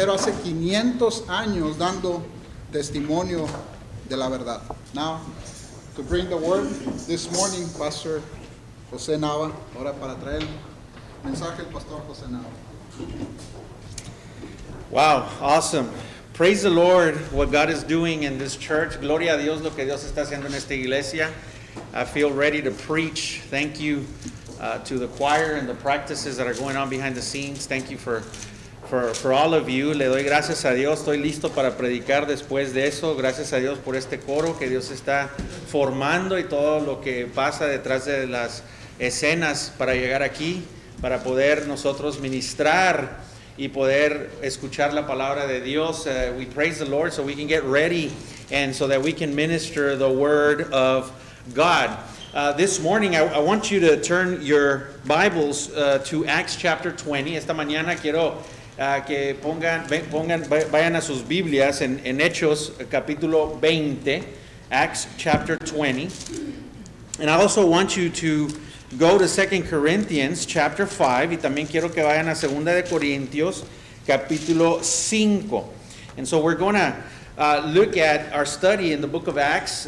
Pero hace 500 años dando testimonio de la verdad. Now, to bring the word this morning, Pastor José Nava. Ahora para traer el mensaje el Pastor José Nava. Wow, awesome. Praise the Lord, what God is doing in this church. Gloria a Dios, lo que Dios está haciendo en esta iglesia. I feel ready to preach. Thank you to the choir and the practices that are going on behind the scenes. Thank you for all of you. Le doy gracias a Dios. Estoy listo para predicar después de eso. Gracias a Dios por este coro que Dios está formando y todo lo que pasa detrás de las escenas para llegar aquí, para poder nosotros ministrar y poder escuchar la palabra de Dios. We praise the Lord so we can get ready and so that we can minister the word of God. This morning I want you to turn your Bibles to Acts chapter 20. Esta mañana quiero que vayan a sus Biblias en Hechos capítulo 20, Acts chapter 20. And I also want you to go to 2 Corinthians chapter 5, y también quiero que vayan a 2 de Corintios capítulo 5. And so we're going to look at our study in the book of Acts,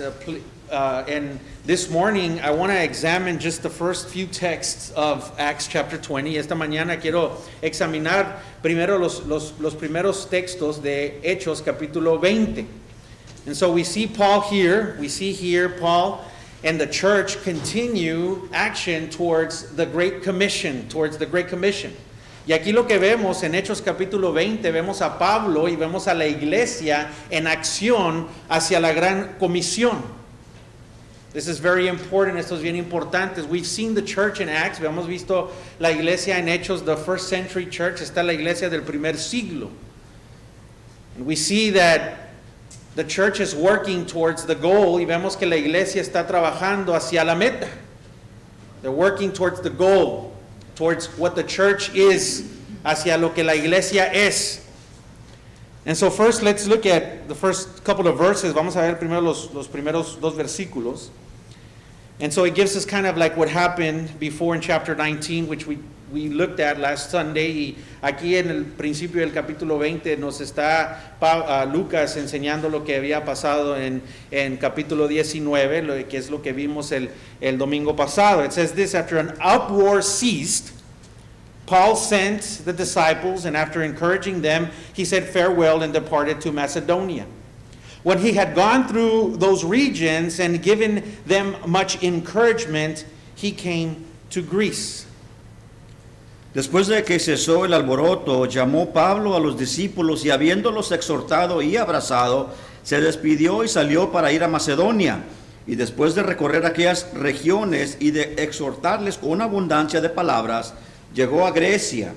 and this morning I want to examine just the first few texts of Acts chapter 20. Esta mañana quiero examinar primero los primeros textos de Hechos capítulo 20. And so we see Paul here, Paul and the church continue action towards the Great Commission, Y aquí lo que vemos en Hechos capítulo 20, vemos a Pablo y vemos a la iglesia en acción hacia la Gran Comisión. This is very important, esto es bien importante. We've seen the church in Acts, hemos visto la iglesia en Hechos, the first century church, está la iglesia del primer siglo. And we see that the church is working towards the goal, y vemos que la iglesia está trabajando hacia la meta. They're working towards the goal, towards what the church is, hacia lo que la iglesia es. And so first, let's look at the first couple of verses. Vamos a ver primero los primeros dos versículos. And so it gives us kind of like what happened before in chapter 19, which we looked at last Sunday. Y aquí en el principio del capítulo 20 nos está Lucas enseñando lo que había pasado en capítulo 19, que es lo que vimos el domingo pasado. It says this: after an uproar ceased, Paul sent the disciples, and after encouraging them, he said farewell and departed to Macedonia. When he had gone through those regions and given them much encouragement, he came to Greece. Después de que cesó el alboroto, llamó Pablo a los discípulos y habiéndolos exhortado y abrazado, se despidió y salió para ir a Macedonia. Y después de recorrer aquellas regiones y de exhortarles con abundancia de palabras, llegó a Grecia.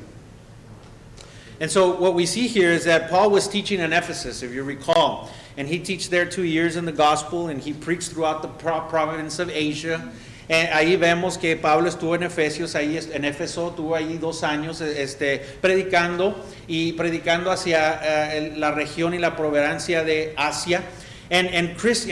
And so what we see here is that Paul was teaching in Ephesus, if you recall. And he taught there 2 years in the gospel, and he preached throughout the province of Asia. And ahí vemos que Pablo estuvo en Efesios, ahí en Éfeso, tuvo ahí 2 años predicando hacia la región y la provincia de Asia. And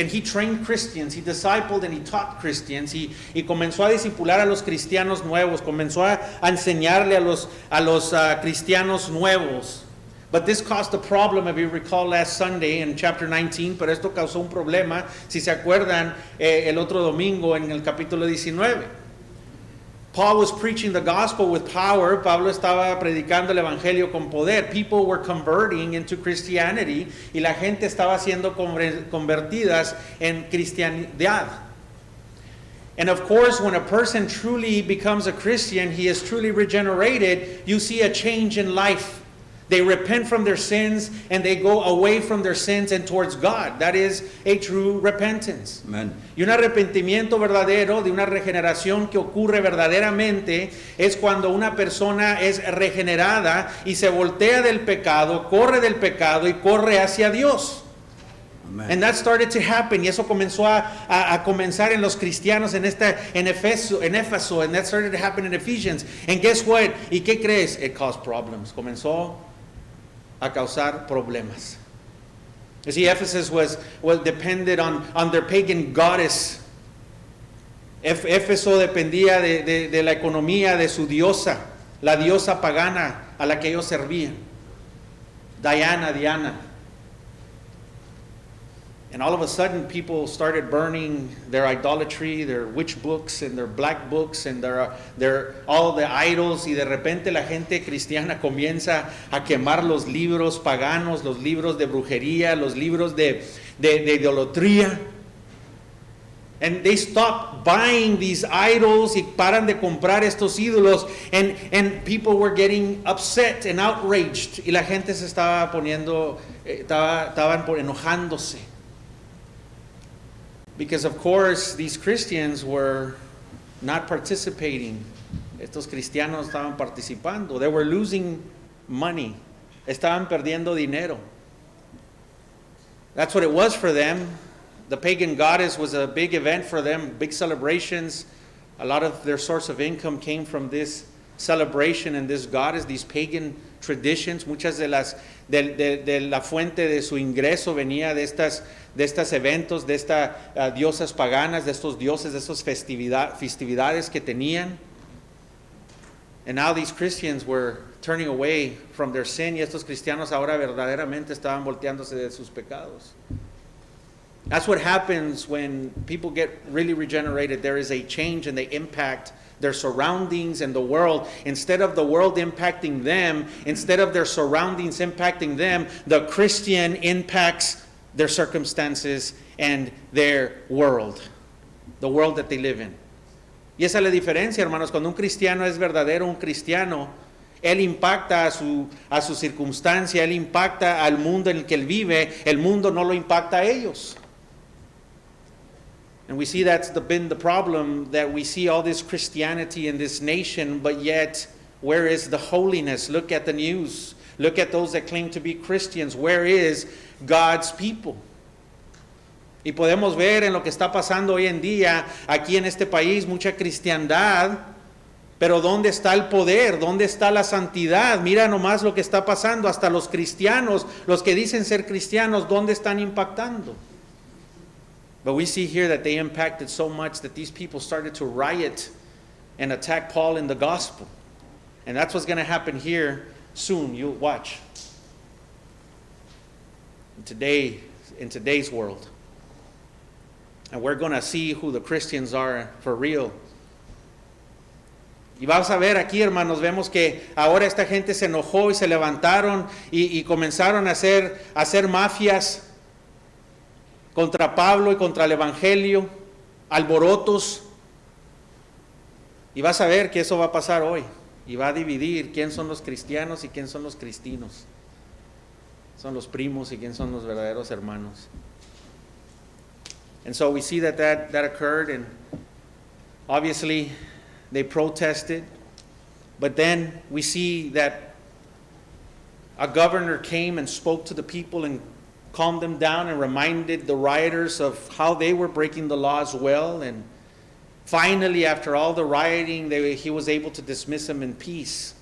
he trained Christians, he discipled and he taught Christians, y comenzó a discipular a los cristianos nuevos, comenzó a enseñarle a los cristianos nuevos. But this caused a problem, if you recall last Sunday in chapter 19, pero esto causó un problema, si se acuerdan, el otro domingo en el capítulo 19. Paul was preaching the gospel with power. Pablo estaba predicando el evangelio con poder. People were converting into Christianity, y la gente estaba siendo convertidas en cristianidad. And of course, when a person truly becomes a Christian, he is truly regenerated, you see a change in life. They repent from their sins and they go away from their sins and towards God. That is a true repentance. Amen. Y un arrepentimiento verdadero, de una regeneración que ocurre verdaderamente, es cuando una persona es regenerada y se voltea del pecado, corre del pecado y corre hacia Dios. Amen. And that started to happen, y eso comenzó a comenzar en los cristianos en Éfeso, and that started to happen in Ephesians. And guess what? ¿Y qué crees? It caused problems. Comenzó a causar problemas. You see, Ephesus was dependent on their pagan goddess. Éfeso dependía de la economía de su diosa, la diosa pagana a la que ellos servían. Diana. And all of a sudden, people started burning their idolatry, their witch books and their black books and their all the idols. Y de repente la gente cristiana comienza a quemar los libros paganos, los libros de brujería, los libros de idolatría. And they stop buying these idols y paran de comprar estos ídolos. And people were getting upset and outraged. Y la gente se estaba poniendo, estaban enojándose. Because of course these Christians were not participating. Estos cristianos estaban participando. They were losing money. Estaban perdiendo dinero. That's what it was for them. The pagan goddess was a big event for them, big celebrations. A lot of their source of income came from this celebration and this goddess, these pagan traditions. Muchas de la fuente de su ingreso venía de estos eventos, de estas diosas paganas, de estos dioses, de estas festividades que tenían. And now these Christians were turning away from their sin, y estos cristianos ahora verdaderamente estaban volteándose de sus pecados. That's what happens when people get really regenerated. There is a change and they impact their surroundings and the world. Instead of the world impacting them, instead of their surroundings impacting them, the Christian impacts their circumstances and their world, the world that they live in. Y esa es la diferencia, hermanos. Cuando un cristiano es verdadero, un cristiano, él impacta a su circunstancia, él impacta al mundo en el que él vive, el mundo no lo impacta a ellos. And we see that's been the problem, that we see all this Christianity in this nation, but yet, where is the holiness? Look at the news. Look at those that claim to be Christians. Where is God's people? Y podemos ver en lo que está pasando hoy en día, aquí en este país, mucha cristiandad, pero ¿dónde está el poder? ¿Dónde está la santidad? Mira nomás lo que está pasando, hasta los cristianos, los que dicen ser cristianos, ¿dónde están impactando? But we see here that they impacted so much that these people started to riot and attack Paul in the gospel. And that's what's going to happen here soon. You'll watch. In today's world. And we're going to see who the Christians are for real. Y vamos a ver aquí, hermanos, vemos que ahora esta gente se enojó y se levantaron y comenzaron a hacer mafias contra Pablo y contra el Evangelio, alborotos. Y vas a ver que eso va a pasar hoy. Y va a dividir quién son los cristianos y quién son los cristinos. Son los primos y quién son los verdaderos hermanos. And so we see that occurred, and obviously they protested. But then we see that a governor came and spoke to the people and calmed them down and reminded the rioters of how they were breaking the law as well. And finally, after all the rioting, he was able to dismiss them in peace.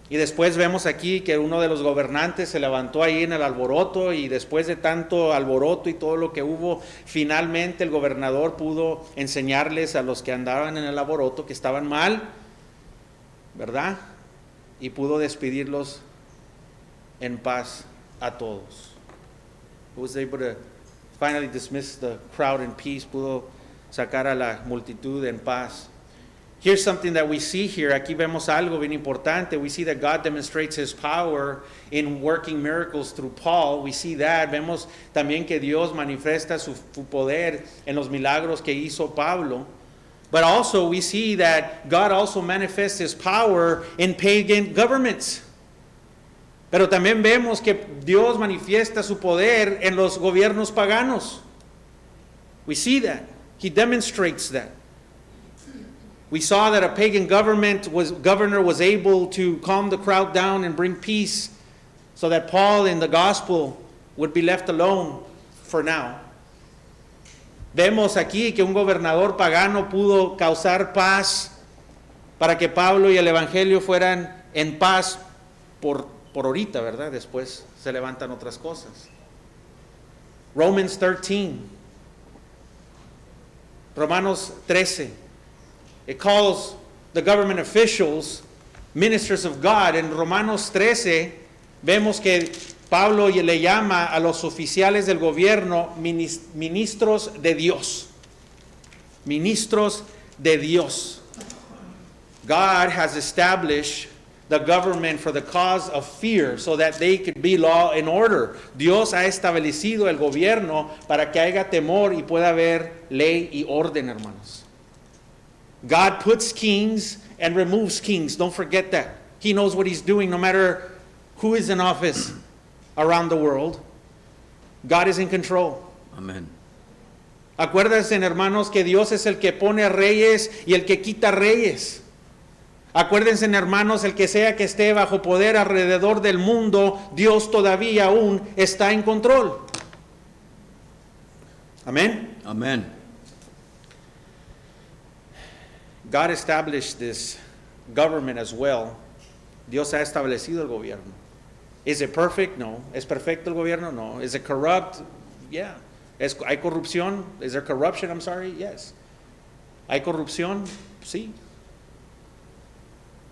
Y después vemos aquí que uno de los gobernantes se levantó ahí en el alboroto, y después de tanto alboroto y todo lo que hubo, finalmente el gobernador pudo enseñarles a los que andaban en el alboroto que estaban mal, ¿verdad? Y pudo despedirlos en paz a todos. He was able to finally dismiss the crowd in peace, pudo sacar a la multitud en paz. Here's something that we see here. Aquí vemos algo bien importante. We see that God demonstrates His power in working miracles through Paul. We see that. Vemos también que Dios manifiesta su poder en los milagros que hizo Pablo. But also we see that God also manifests His power in pagan governments. Pero también vemos que Dios manifiesta su poder en los gobiernos paganos. We see that. He demonstrates that. We saw that a pagan governor was able to calm the crowd down and bring peace, so that Paul in the gospel would be left alone for now. Vemos aquí que un gobernador pagano pudo causar paz para que Pablo y el evangelio fueran en paz por ahorita, ¿verdad? Después se levantan otras cosas. Romans 13. Romanos 13. It calls the government officials ministers of God. En Romanos 13 vemos que Pablo le llama a los oficiales del gobierno ministros de Dios. Ministros de Dios. God has established the government for the cause of fear so that they could be law and order. Dios ha establecido el gobierno para que haya temor y pueda haber ley y orden, hermanos. God puts kings and removes kings. Don't forget that. He knows what he's doing no matter who is in office around the world. God is in control. Amén. Acuérdense, hermanos, que Dios es el que pone reyes y el que quita reyes. Acuérdense, hermanos, el que sea que esté bajo poder alrededor del mundo, Dios todavía aún está en control. Amén. Amén. God established this government as well. Dios ha establecido el gobierno. Is it perfect? No. ¿Es perfecto el gobierno? No. Is it corrupt? Yeah. ¿Hay corrupción? Is there corruption? I'm sorry. Yes. ¿Hay corrupción? Sí.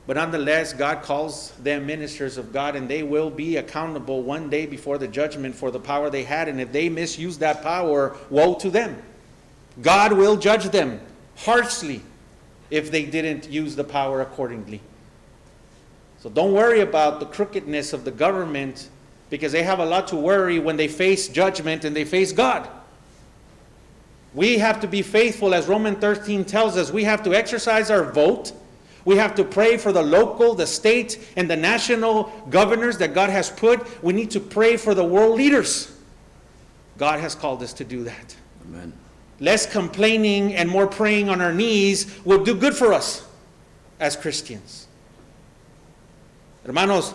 But nonetheless, God calls them ministers of God, and they will be accountable one day before the judgment for the power they had. And if they misuse that power, woe to them. God will judge them harshly if they didn't use the power accordingly. So don't worry about the crookedness of the government, because they have a lot to worry when they face judgment and they face God. We have to be faithful, as Romans 13 tells us. We have to exercise our vote. We have to pray for the local, the state, and the national governors that God has put. We need to pray for the world leaders. God has called us to do that. Amén. Less complaining and more praying on our knees will do good for us as Christians. Hermanos,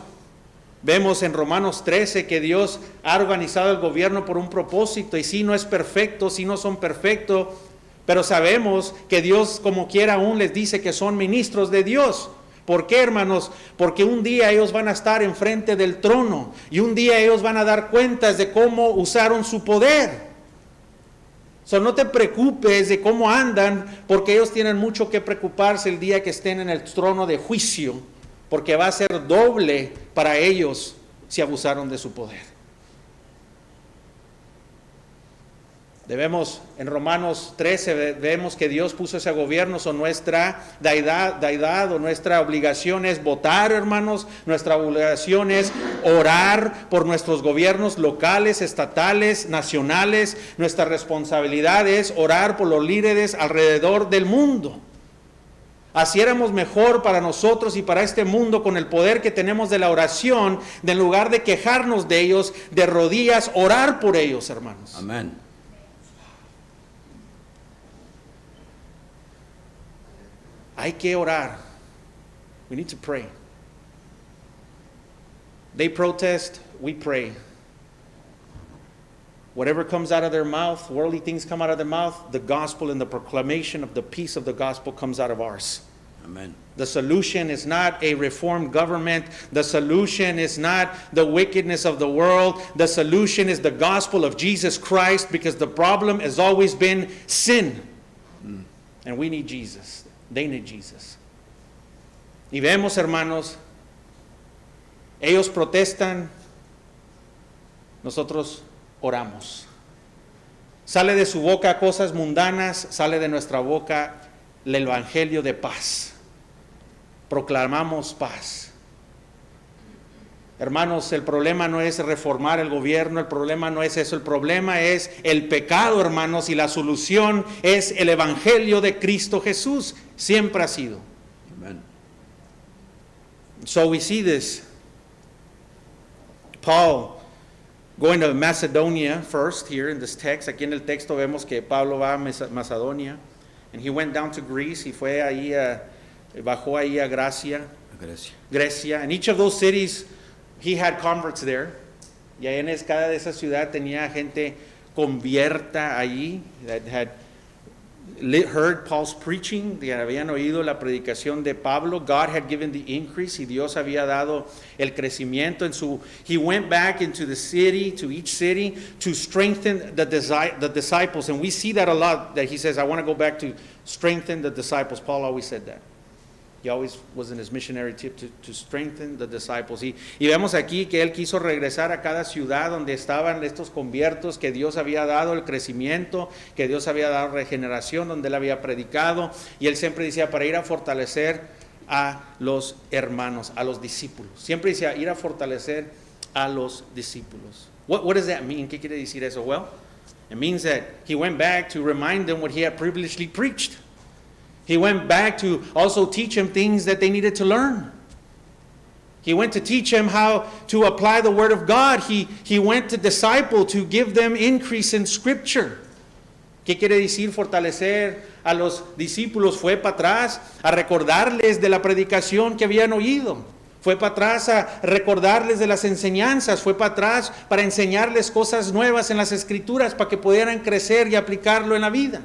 vemos en Romanos 13 que Dios ha organizado el gobierno por un propósito, y sí, no es perfecto, sí no son perfectos, pero sabemos que Dios como quiera aún les dice que son ministros de Dios. ¿Por qué, hermanos? Porque un día ellos van a estar enfrente del trono y un día ellos van a dar cuentas de cómo usaron su poder. So, no te preocupes de cómo andan, porque ellos tienen mucho que preocuparse el día que estén en el trono de juicio, porque va a ser doble para ellos si abusaron de su poder. Debemos, en Romanos 13, vemos que Dios puso ese gobierno, so nuestra deidad o nuestra obligación es votar, hermanos. Nuestra obligación es orar por nuestros gobiernos locales, estatales, nacionales. Nuestra responsabilidad es orar por los líderes alrededor del mundo. Así éramos mejor para nosotros y para este mundo con el poder que tenemos de la oración, de en lugar de quejarnos de ellos, de rodillas, orar por ellos, hermanos. Amén. Hay que orar. We need to pray. They protest, we pray. Whatever comes out of their mouth, worldly things come out of their mouth, the gospel and the proclamation of the peace of the gospel comes out of ours. Amén. The solution is not a reformed government. The solution is not the wickedness of the world. The solution is the gospel of Jesus Christ, because the problem has always been sin. And we need Jesus. They need Jesus. Y vemos, hermanos, ellos protestan, nosotros oramos. Sale de su boca cosas mundanas, sale de nuestra boca el evangelio de paz. Proclamamos paz. Hermanos, el problema no es reformar el gobierno, el problema no es eso, el problema es el pecado, hermanos, y la solución es el evangelio de Cristo Jesús. Siempre ha sido. Amén. So we see this. Paul going to Macedonia first here in this text. Aquí en el texto vemos que Pablo va a Macedonia. And he went down to Greece. Y fue ahí, bajó ahí a Grecia. And each of those cities, he had converts there. Y ahí en cada de esa ciudad tenía gente convierta allí, that had heard Paul's preaching, que habían oído la predicación de Pablo. God had given the increase, y Dios había dado el crecimiento en su. He went back into the city, to each city, to strengthen the disciples. And we see that a lot, that he says, I want to go back to strengthen the disciples. Paul always said that. He always was in his missionary trip to strengthen the disciples. Y vemos aquí que él quiso regresar a cada ciudad donde estaban estos conviertos, que Dios había dado el crecimiento, que Dios había dado regeneración, donde él había predicado. Y él siempre decía, para ir a fortalecer a los hermanos, a los discípulos. Siempre decía, ir a fortalecer a los discípulos. What does that mean? ¿Qué quiere decir eso? Well, it means that he went back to remind them what he had previously preached. He went back to also teach them things that they needed to learn. He went to teach them how to apply the Word of God. He went to disciple to give them increase in Scripture. ¿Qué quiere decir fortalecer a los discípulos? Fue para atrás a recordarles de la predicación que habían oído. Fue para atrás a recordarles de las enseñanzas. Fue para atrás para enseñarles cosas nuevas en las Escrituras para que pudieran crecer y aplicarlo en la vida.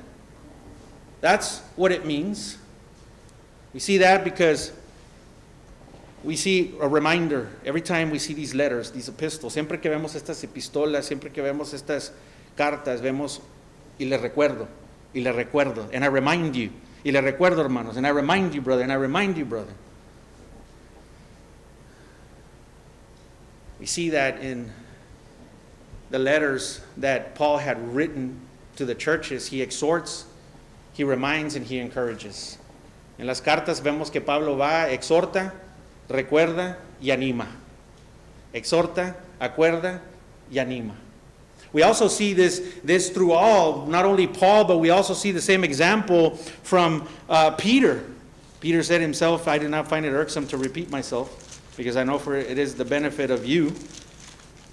That's what it means. We see that because we see a reminder every time we see these letters, these epistles. Siempre que vemos estas epistolas, siempre que vemos estas cartas, vemos y le recuerdo, y le recuerdo. And I remind you. Y le recuerdo, hermanos. And I remind you, brother. And I remind you, brother. We see that in the letters that Paul had written to the churches. He exhorts, he reminds, and he encourages. En las cartas vemos que Pablo va, exhorta, recuerda y anima. Exhorta, acuerda y anima. We also see this through all, not only Paul, but we also see the same example from Peter. Peter said himself, I do not find it irksome to repeat myself, because I know for it is the benefit of you.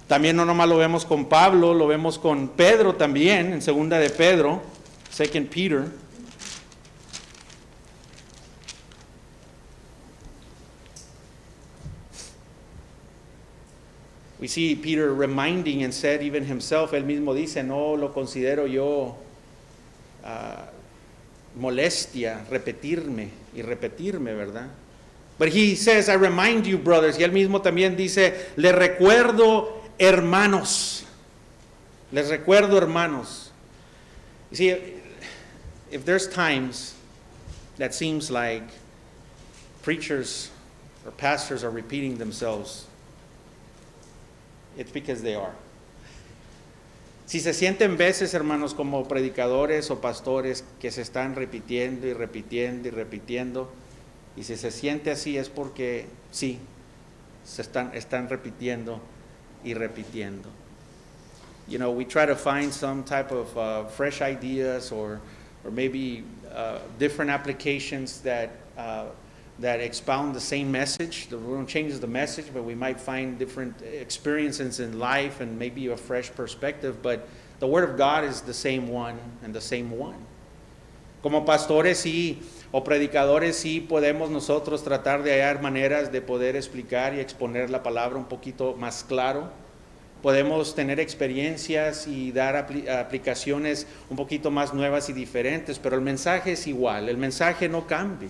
También no nomás lo vemos con Pablo, lo vemos con Pedro también, en segunda de Pedro, 2 Peter. We see Peter reminding and said even himself, él mismo dice, no lo considero yo molestia repetirme y repetirme, ¿verdad? But he says, I remind you, brothers. Y él mismo también dice, les recuerdo, hermanos. Les recuerdo, hermanos. You see, if there's times that seems like preachers or pastors are repeating themselves, it's because they are. Si se sienten veces, hermanos, como predicadores o pastores que se están repitiendo y repitiendo y repitiendo, y si se siente así es porque sí, se están repitiendo y repitiendo. You know, we try to find some type of fresh ideas or maybe different applications that expound the same message. We don't change the message, but we might find different experiences in life and maybe a fresh perspective. But the Word of God is the same one and the same one. Como pastores sí, o predicadores sí podemos nosotros tratar de hallar maneras de poder explicar y exponer la palabra un poquito más claro. Podemos tener experiencias y dar aplicaciones un poquito más nuevas y diferentes, pero el mensaje es igual, el mensaje no cambia.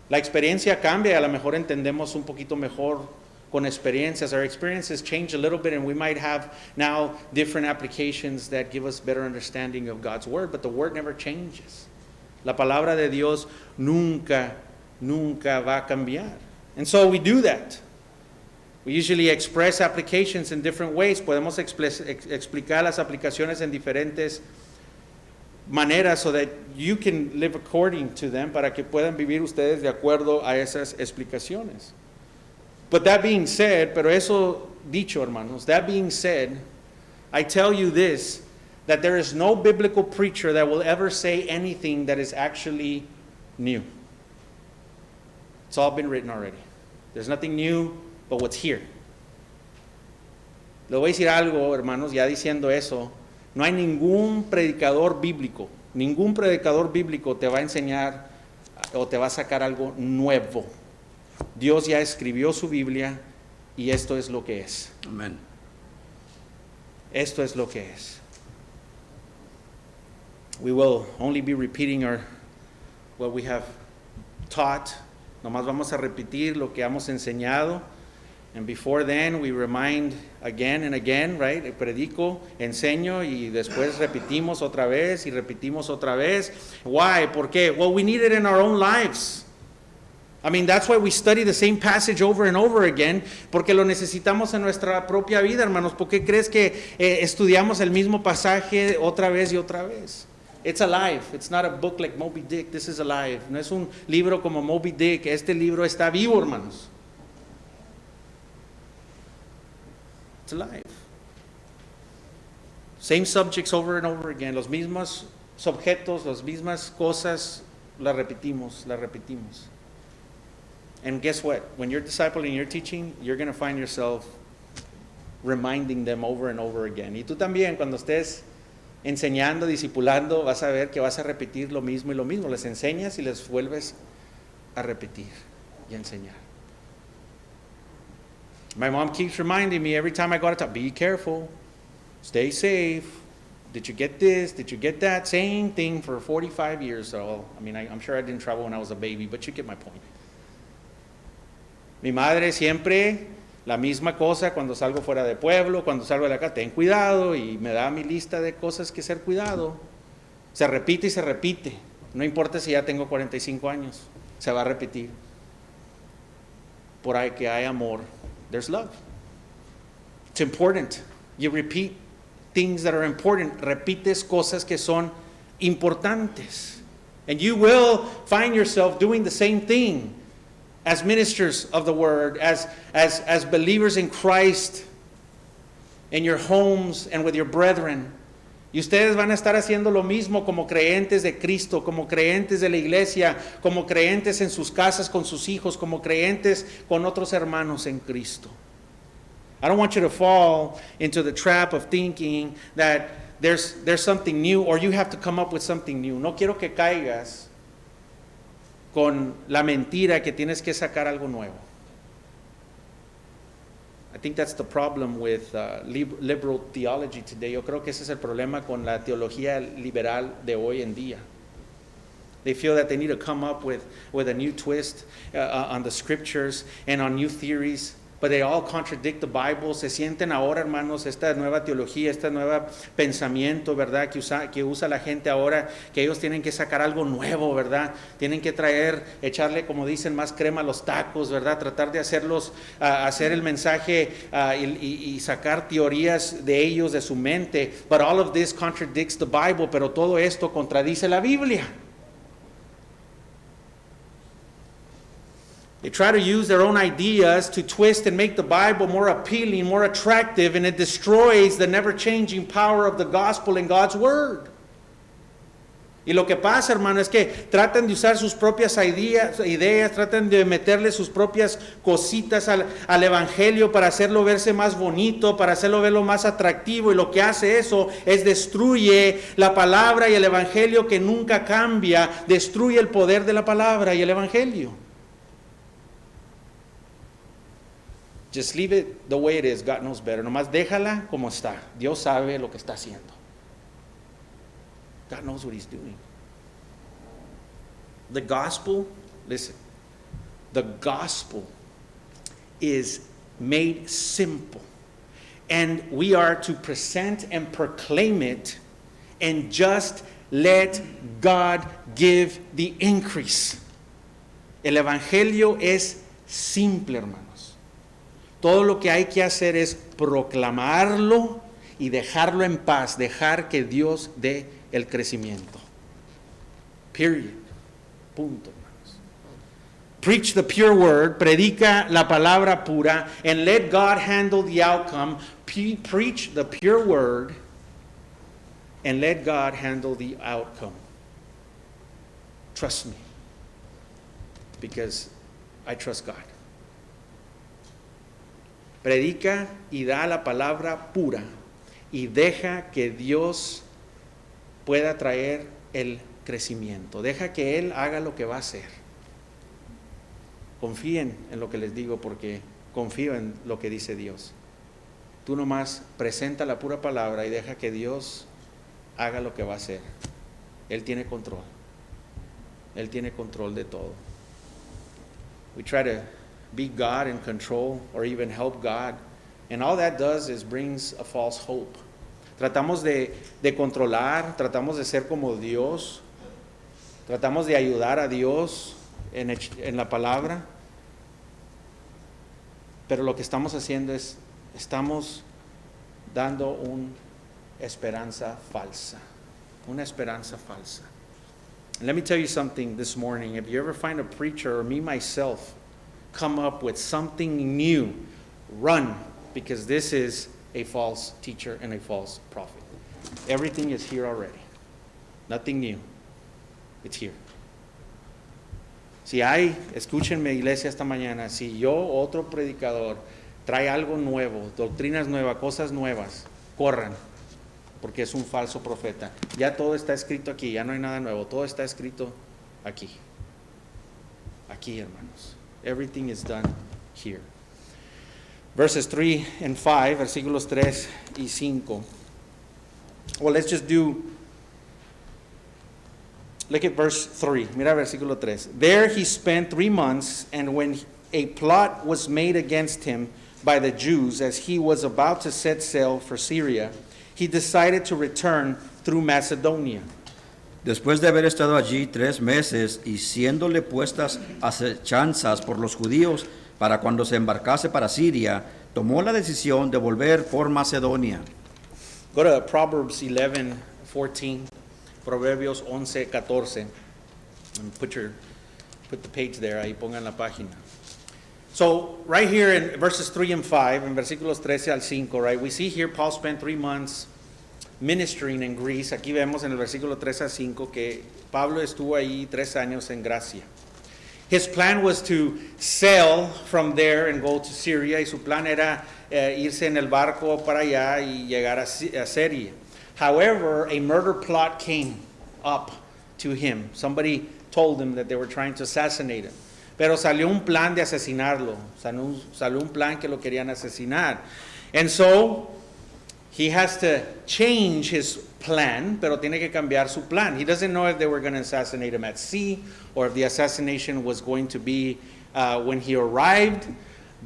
La experiencia cambia, a lo mejor entendemos un poquito mejor con experiencias. Our experiences change a little bit and we might have now different applications that give us better understanding of God's Word, but the Word never changes. La palabra de Dios nunca va a cambiar. And so we do that. We usually express applications in different ways. Podemos explicar las aplicaciones en diferentes maneras so that you can live according to them, para que puedan vivir ustedes de acuerdo a esas explicaciones. But that being said, pero eso dicho, hermanos, that being said, I tell you this, that there is no biblical preacher that will ever say anything that is actually new. It's all been written already. There's nothing new but what's here. Le voy a decir algo, hermanos, ya diciendo eso, no hay ningún predicador bíblico te va a enseñar o te va a sacar algo nuevo. Dios ya escribió su Biblia y esto es lo que es. Amén. Esto es lo que es. We will only be repeating what we have taught. Nomás vamos a repetir lo que hemos enseñado. And before then, we remind again and again, right? Predico, enseño y después repetimos otra vez y repetimos otra vez. Why? ¿Por qué? Well, we need it in our own lives. I mean, that's why we study the same passage over and over again, porque lo necesitamos en nuestra propia vida, hermanos. ¿Por qué crees que estudiamos el mismo pasaje otra vez y otra vez? It's alive. It's not a book like Moby Dick. This is alive. No es un libro como Moby Dick. Este libro está vivo, hermanos. It's alive. Same subjects over and over again. Los mismos objetos, las mismas cosas, las repetimos, las repetimos. And guess what? When you're discipling and you're teaching, you're going to find yourself reminding them over and over again. Y tú también, cuando estés enseñando, discipulando, vas a ver que vas a repetir lo mismo y lo mismo. Les enseñas y les vuelves a repetir y a enseñar. My mom keeps reminding me every time I go to talk, be careful, stay safe. Did you get this? Did you get that? Same thing for 45 years. So, I mean, I'm sure I didn't travel when I was a baby, but you get my point. Mi madre siempre la misma cosa cuando salgo fuera de pueblo, cuando salgo de la casa, ten cuidado, y me da mi lista de cosas que ser cuidado. Se repite y se repite. No importa si ya tengo 45 años, se va a repetir. Por ahí que hay amor, there's love. It's important. You repeat things that are important. Repites cosas que son importantes. And you will find yourself doing the same thing as ministers of the word, as believers in Christ, in your homes and with your brethren. Y ustedes van a estar haciendo lo mismo como creyentes de Cristo, como creyentes de la iglesia, como creyentes en sus casas con sus hijos, como creyentes con otros hermanos en Cristo. I don't want you to fall into the trap of thinking that there's something new or you have to come up with something new. No quiero que caigas con la mentira que tienes que sacar algo nuevo. I think that's the problem with liberal theology today. Yo creo que ese es el problema con la teología liberal de hoy en día. They feel that they need to come up with a new twist on the scriptures and on new theories, but they all contradict the Bible. Se sienten ahora, hermanos, esta nueva teología, este nuevo pensamiento, ¿verdad? Que usa la gente ahora, que ellos tienen que sacar algo nuevo, ¿verdad? Tienen que echarle, como dicen, más crema a los tacos, ¿verdad? Tratar de hacer el mensaje y sacar teorías de ellos, de su mente. But all of this contradicts the Bible, pero todo esto contradice la Biblia. They try to use their own ideas to twist and make the Bible more appealing, more attractive, and it destroys the never-changing power of the gospel and God's word. Y lo que pasa, hermano, es que tratan de usar sus propias ideas, tratan de meterle sus propias cositas al evangelio para hacerlo verse más bonito, para hacerlo verlo más atractivo, y lo que hace eso es destruye la palabra y el evangelio que nunca cambia, destruye el poder de la palabra y el evangelio. Just leave it the way it is. God knows better. Nomás déjala como está. Dios sabe lo que está haciendo. God knows what He's doing. The gospel, listen, the gospel is made simple. And we are to present and proclaim it and just let God give the increase. El evangelio es simple, hermano. Todo lo que hay que hacer es proclamarlo y dejarlo en paz, dejar que Dios dé el crecimiento. Period. Punto, hermanos. Preach the pure word, predica la palabra pura, and let God handle the outcome. Preach the pure word, and let God handle the outcome. Trust me, because I trust God. Predica y da la palabra pura y deja que Dios pueda traer el crecimiento. Deja que Él haga lo que va a hacer. Confíen en lo que les digo porque confío en lo que dice Dios. Tú nomás presenta la pura palabra y deja que Dios haga lo que va a hacer. Él tiene control. Él tiene control de todo. We try to be God in control or even help God. And all that does is brings a false hope. Tratamos de controlar, tratamos de ser como Dios, tratamos de ayudar a Dios en la palabra, pero lo que estamos haciendo es, estamos dando una esperanza falsa. Una esperanza falsa. And let me tell you something this morning. If you ever find a preacher or me myself come up with something new, run, because this is a false teacher and a false prophet. Everything is here already. Nothing new. It's here. Si hay, escúchenme iglesia esta mañana, si yo, otro predicador, trae algo nuevo, doctrinas nuevas, cosas nuevas, corran, porque es un falso profeta. Ya todo está escrito aquí, ya no hay nada nuevo, todo está escrito aquí. Aquí, hermanos. Everything is done here. Verses 3 and 5, versículos 3 y 5. Well, let's just look at verse 3. Mira versículo 3. There he spent 3 months, and when a plot was made against him by the Jews as he was about to set sail for Syria, he decided to return through Macedonia. Después de haber estado allí 3 meses y siéndole puestas acechanzas por los judíos para cuando se embarcase para Siria, tomó la decisión de volver por Macedonia. Go to Proverbs 11:14. Proverbios 11:14. And put the page there, ahí pongan la página. So, right here in verses 3 and 5, en versículos 13 al 5, right, we see here Paul spent 3 months ministering in Greece. Aquí vemos en el versículo 3 al 5 que Pablo estuvo ahí 3 años en Gracia. His plan was to sail from there and go to Syria, y su plan era irse en el barco para allá y llegar a Siria. However, a murder plot came up to him. Somebody told him that they were trying to assassinate him. Pero salió un plan de asesinarlo. Salió un plan que lo querían asesinar. And so, he has to change his plan, pero tiene que cambiar su plan. He doesn't know if they were going to assassinate him at sea or if the assassination was going to be when he arrived.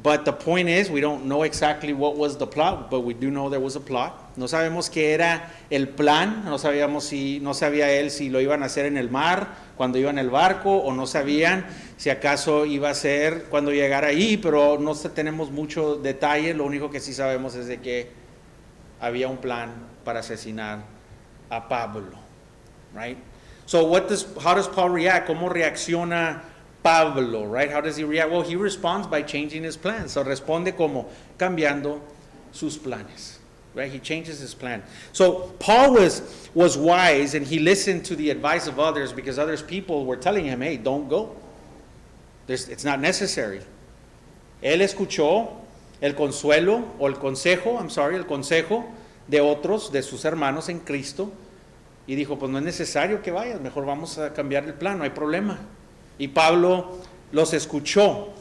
But the point is, we don't know exactly what was the plot, but we do know there was a plot. No sabemos qué era el plan, no sabía él si lo iban a hacer en el mar, cuando iba en el barco, o no sabían si acaso iba a ser cuando llegara ahí, pero no tenemos mucho detalle. Lo único que sí sabemos es de que había un plan para asesinar a Pablo, right? So how does Paul react? ¿Cómo reacciona Pablo, right? How does he react? Well, he responds by changing his plan. So responde como cambiando sus planes, right? He changes his plan. So Paul was wise, and he listened to the advice of others, because others people were telling him, hey, don't go. It's not necessary. Él escuchó el consejo de otros, de sus hermanos en Cristo, y dijo, pues no es necesario que vayas, mejor vamos a cambiar el plan, no hay problema. Y Pablo los escuchó.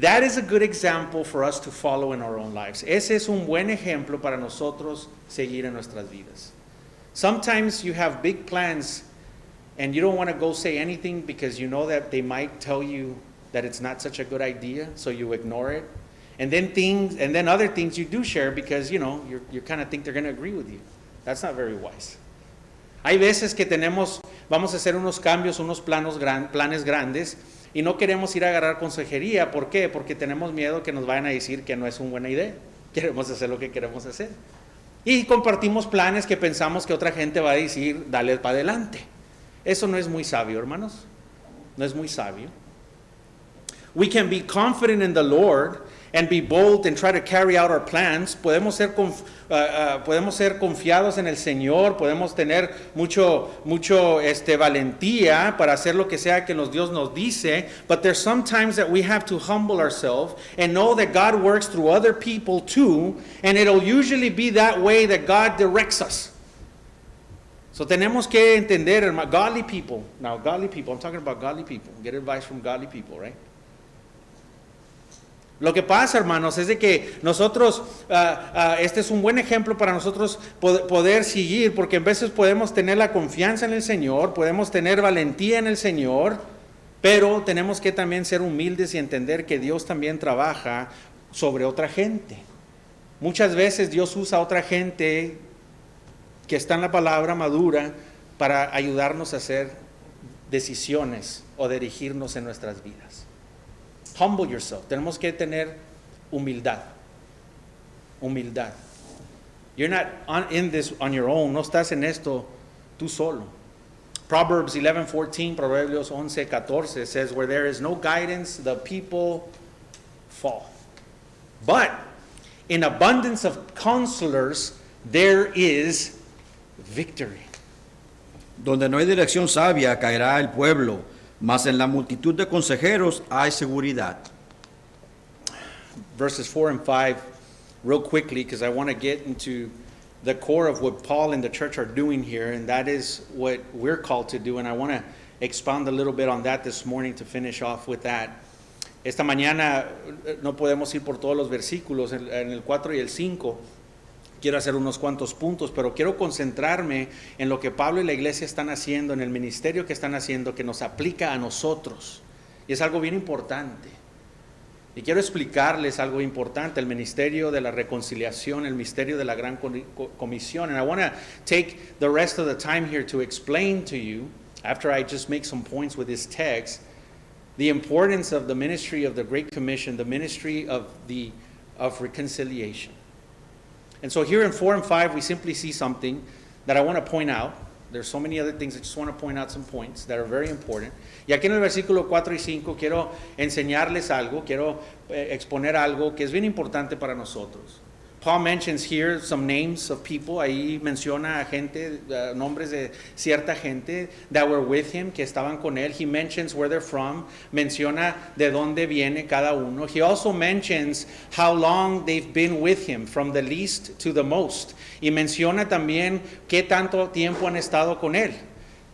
That is a good example for us to follow in our own lives. Ese es un buen ejemplo para nosotros seguir en nuestras vidas. Sometimes you have big plans and you don't want to go say anything because you know that they might tell you that it's not such a good idea, so you ignore it. And then other things you do share because you kind of think they're going to agree with you. That's not very wise. Hay veces que vamos a hacer unos cambios, unos planes grandes, y no queremos ir a agarrar consejería. ¿Por qué? Porque tenemos miedo que nos vayan a decir que no es una buena idea. Queremos hacer lo que queremos hacer. Y compartimos planes que pensamos que otra gente va a decir, dale para adelante. Eso no es muy sabio, hermanos. No es muy sabio. We can be confident in the Lord and be bold and try to carry out our plans. Podemos ser confiados en el Señor, podemos tener mucho valentía para hacer lo que sea que Dios nos dice, but there's sometimes that we have to humble ourselves and know that God works through other people too, and it'll usually be that way that God directs us. So tenemos que entender, godly people, I'm talking about godly people, get advice from godly people, right? Lo que pasa, hermanos, es de que nosotros, este es un buen ejemplo para nosotros poder seguir, porque a veces podemos tener la confianza en el Señor, podemos tener valentía en el Señor, pero tenemos que también ser humildes y entender que Dios también trabaja sobre otra gente. Muchas veces Dios usa a otra gente que está en la palabra madura para ayudarnos a hacer decisiones o dirigirnos en nuestras vidas. Humble yourself. Tenemos que tener humildad. Humildad. You're not in this on your own. No estás en esto tú solo. Proverbs 11:14, Proverbios 11:14 says, where there is no guidance, the people fall. But in abundance of counselors, there is victory. Donde no hay dirección sabia, caerá el pueblo, mas en la multitud de consejeros hay seguridad. Verses 4 and 5, real quickly, because I want to get into the core of what Paul and the church are doing here, and that is what we're called to do, and I want to expound a little bit on that this morning to finish off with that. Esta mañana no podemos ir por todos los versículos, en el 4 y el 5, quiero hacer unos cuantos puntos, pero quiero concentrarme en lo que Pablo y la iglesia están haciendo, en el ministerio que están haciendo, que nos aplica a nosotros, y es algo bien importante. Y quiero explicarles algo importante, el ministerio de la reconciliación, el misterio de la gran comisión. And I want to take the rest of the time here to explain to you, after I just make some points with this text, the importance of the ministry of the Great Commission, the ministry of reconciliation. And so here in 4 and 5, we simply see something that I want to point out. There's so many other things. I just want to point out some points that are very important. Y aquí en el versículo 4 y 5 quiero enseñarles algo, quiero exponer algo que es bien importante para nosotros. Paul mentions here some names of people. Ahí menciona a gente, nombres de cierta gente that were with him, que estaban con él. He mentions where they're from. Menciona de dónde viene cada uno. He also mentions how long they've been with him, from the least to the most. Y menciona también qué tanto tiempo han estado con él.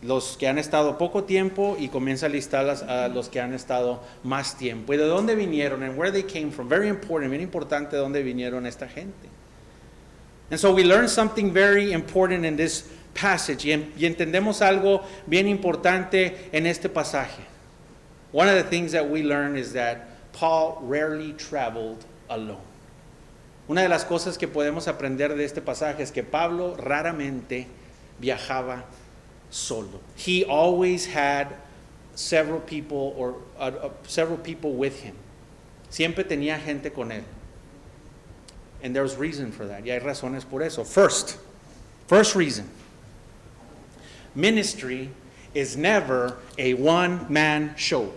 Los que han estado poco tiempo, y comienza a listar a los que han estado más tiempo. Y de dónde vinieron, and where they came from. Very important, bien importante de dónde vinieron esta gente. And so we learn something very important in this passage. Y entendemos algo bien importante en este pasaje. One of the things that we learn is that Paul rarely traveled alone. Una de las cosas que podemos aprender de este pasaje es que Pablo raramente viajaba solo. He always had several people with him. Siempre tenía gente con él. And there's reason for that. Y hay razones por eso. First reason. Ministry is never a one-man show.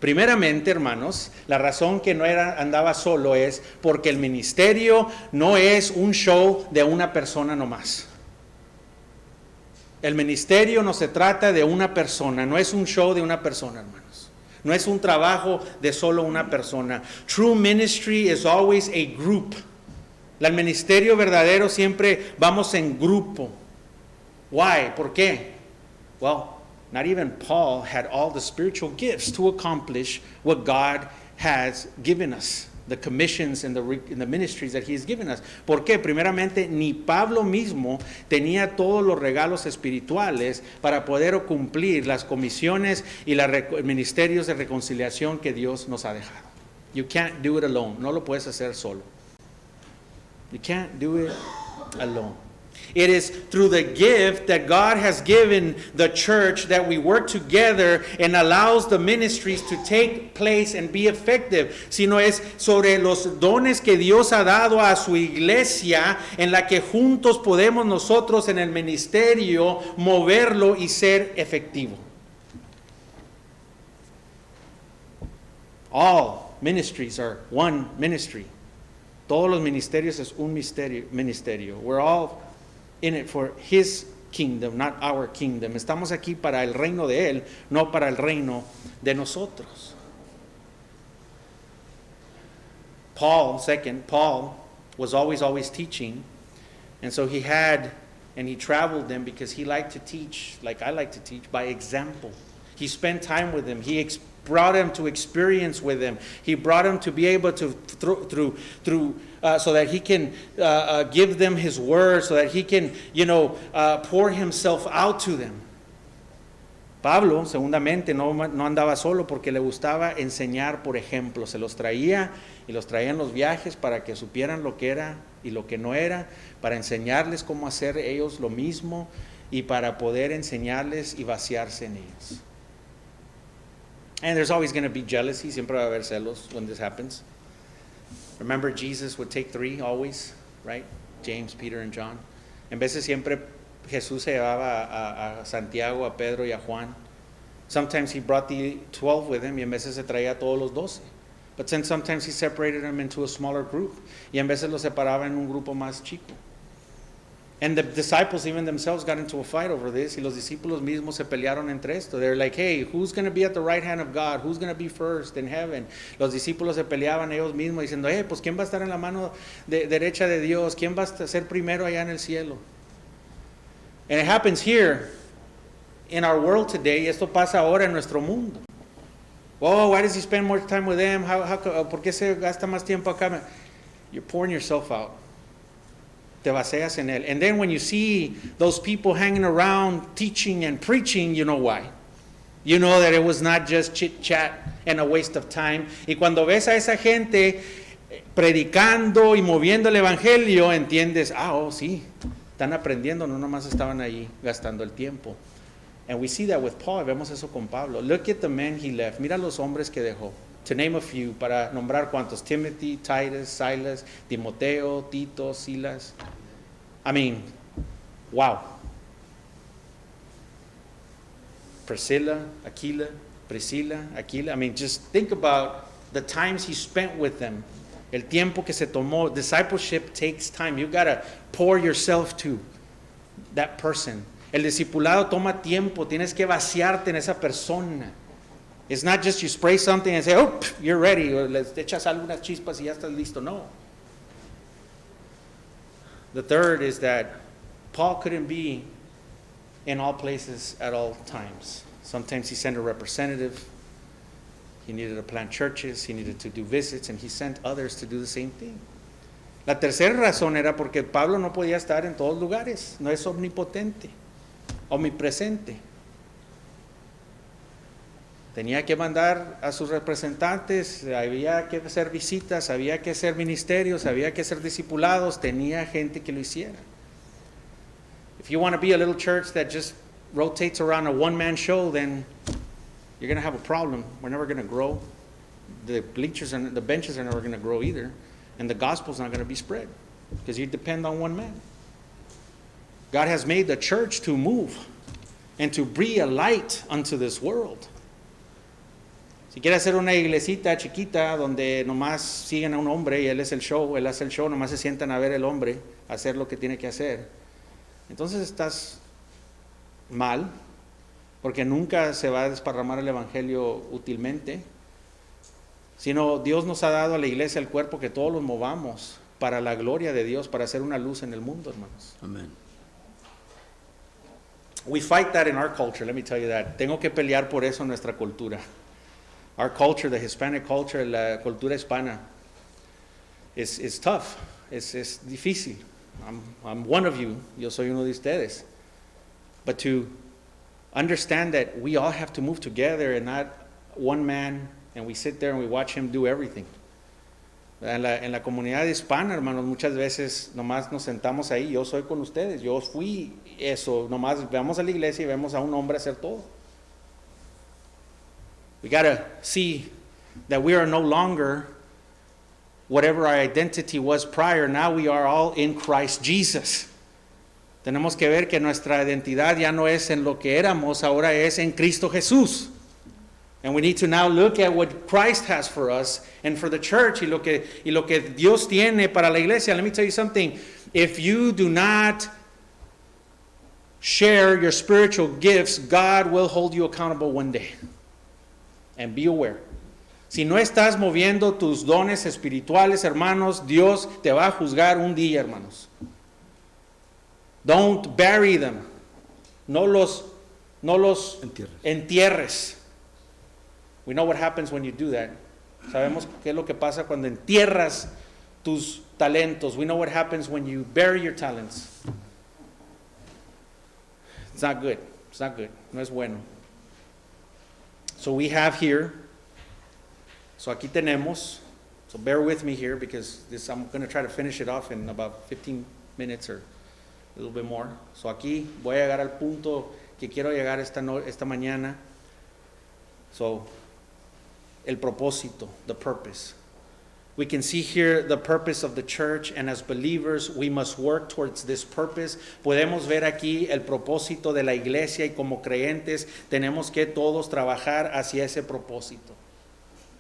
Primeramente, hermanos, la razón que no andaba solo es porque el ministerio no es un show de una persona nomás. El ministerio no se trata de una persona, no es un show de una persona, hermanos. No es un trabajo de solo una persona. True ministry is always a group. El ministerio verdadero siempre vamos en grupo. Why? ¿Por qué? Well, not even Paul had all the spiritual gifts to accomplish what God has given us. The commissions and the ministries that he has given us. ¿Por qué? Primeramente, ni Pablo mismo tenía todos los regalos espirituales para poder cumplir las comisiones y los ministerios de reconciliación que Dios nos ha dejado. You can't do it alone. No lo puedes hacer solo. You can't do it alone. It is through the gift that God has given the church that we work together and allows the ministries to take place and be effective. Sino es sobre los dones que Dios ha dado a su iglesia en la que juntos podemos nosotros en el ministerio moverlo y ser efectivo. All ministries are one ministry. Todos los ministerios es un ministerio. We're all in it for his kingdom, not our kingdom. Estamos aquí para el reino de él, no para el reino de nosotros. Paul was always teaching, and so he traveled them because he liked to teach, like I like to teach, by example. He spent time with them. He brought him to experience with them. He brought him to be able to through so that he can give them his word, so that he can pour himself out to them. Pablo, segundamente, no andaba solo porque le gustaba enseñar por ejemplo. Se los traía y los traía en los viajes para que supieran lo que era y lo que no era, para enseñarles cómo hacer ellos lo mismo. y para poder enseñarles y vaciarse en ellos. And there's always going to be jealousy, siempre va a haber celos when this happens. Remember, Jesus would take 3 always, right? James, Peter, and John. En veces siempre Jesús se llevaba a Santiago, a Pedro y a Juan. Sometimes he brought the 12 with him y en veces se traía a todos los 12. But then sometimes he separated them into a smaller group. Y en veces los separaba en un grupo más chico. And the disciples even themselves got into a fight over this. Y los discípulos mismos se pelearon entre esto. They're like, hey, who's going to be at the right hand of God? Who's going to be first in heaven? Los discípulos se peleaban ellos mismos diciendo, hey, pues ¿quién va a estar en la mano derecha de Dios? ¿Quién va a ser primero allá en el cielo? And it happens here in our world today. Y esto pasa ahora en nuestro mundo. Oh, why does he spend more time with them? ¿Por qué se gasta más tiempo acá? You're pouring yourself out. Te vacias en él. And then when you see those people hanging around teaching and preaching, you know why. You know that it was not just chit chat and a waste of time. Y cuando ves a esa gente predicando y moviendo el evangelio, entiendes, oh sí, están aprendiendo, no nomás estaban ahí gastando el tiempo. And we see that with Paul, vemos eso con Pablo. Look at the men he left. Mira los hombres que dejó. To name a few, para nombrar cuántos. Timothy, Titus, Silas, Timoteo, Tito, Silas. I mean, wow. Priscilla, Aquila. I mean, just think about the times he spent with them. El tiempo que se tomó. Discipleship takes time. You got to pour yourself to that person. El discipulado toma tiempo. Tienes que vaciarte en esa persona. It's not just you spray something and say, oh, you're ready. O le echas algunas chispas y ya estás listo. No. The third is that Paul couldn't be in all places at all times. Sometimes he sent a representative. He needed to plant churches. He needed to do visits. And he sent others to do the same thing. La tercera razón era porque Pablo no podía estar en todos lugares. No es omnipotente, omnipresente. Tenía que mandar a sus representantes, había que hacer visitas, había que hacer ministerios, había que hacer discipulados, tenía gente que lo hiciera. If you want to be a little church that just rotates around a one-man show, then you're going to have a problem. We're never going to grow. The bleachers and the benches are never going to grow either, and the gospel's not going to be spread because you depend on one man. God has made the church to move and to be a light unto this world. Si quiere hacer una iglesita chiquita donde nomás siguen a un hombre y él hace el show, nomás se sientan a ver el hombre hacer lo que tiene que hacer, entonces estás mal, porque nunca se va a desparramar el evangelio útilmente, sino Dios nos ha dado a la iglesia el cuerpo que todos los movamos para la gloria de Dios, para hacer una luz en el mundo, hermanos. Amén. We fight that in our culture, let me tell you that. Tengo que pelear por eso en nuestra cultura. Our culture, the Hispanic culture, la cultura hispana, is tough. Es difícil. I'm one of you. Yo soy uno de ustedes. But to understand that we all have to move together and not one man, and we sit there and we watch him do everything. En la comunidad hispana, hermanos, muchas veces nomás nos sentamos ahí. Yo soy con ustedes. Yo fui eso. Nomás vamos a la iglesia y vemos a un hombre hacer todo. We got to see that we are no longer whatever our identity was prior. Now we are all in Christ Jesus. Tenemos que ver que nuestra identidad ya no es en lo que éramos, ahora es en Cristo Jesús. And we need to now look at what Christ has for us and for the church y lo que Dios tiene para la iglesia. Let me tell you something. If you do not share your spiritual gifts, God will hold you accountable one day. And be aware. Si no estás moviendo tus dones espirituales, hermanos, Dios te va a juzgar un día, hermanos. Don't bury them. No los entierres. We know what happens when you do that. Sabemos qué es lo que pasa cuando entierras tus talentos. We know what happens when you bury your talents. It's not good. It's not good. No es bueno. So we have here, so aquí tenemos, so bear with me here because I'm going to try to finish it off in about 15 minutes or a little bit more. So aquí voy a llegar al punto que quiero llegar esta mañana. So, el propósito, the purpose. We can see here the purpose of the church, and as believers we must work towards this purpose. Podemos ver aquí el propósito de la iglesia, y como creyentes tenemos que todos trabajar hacia ese propósito.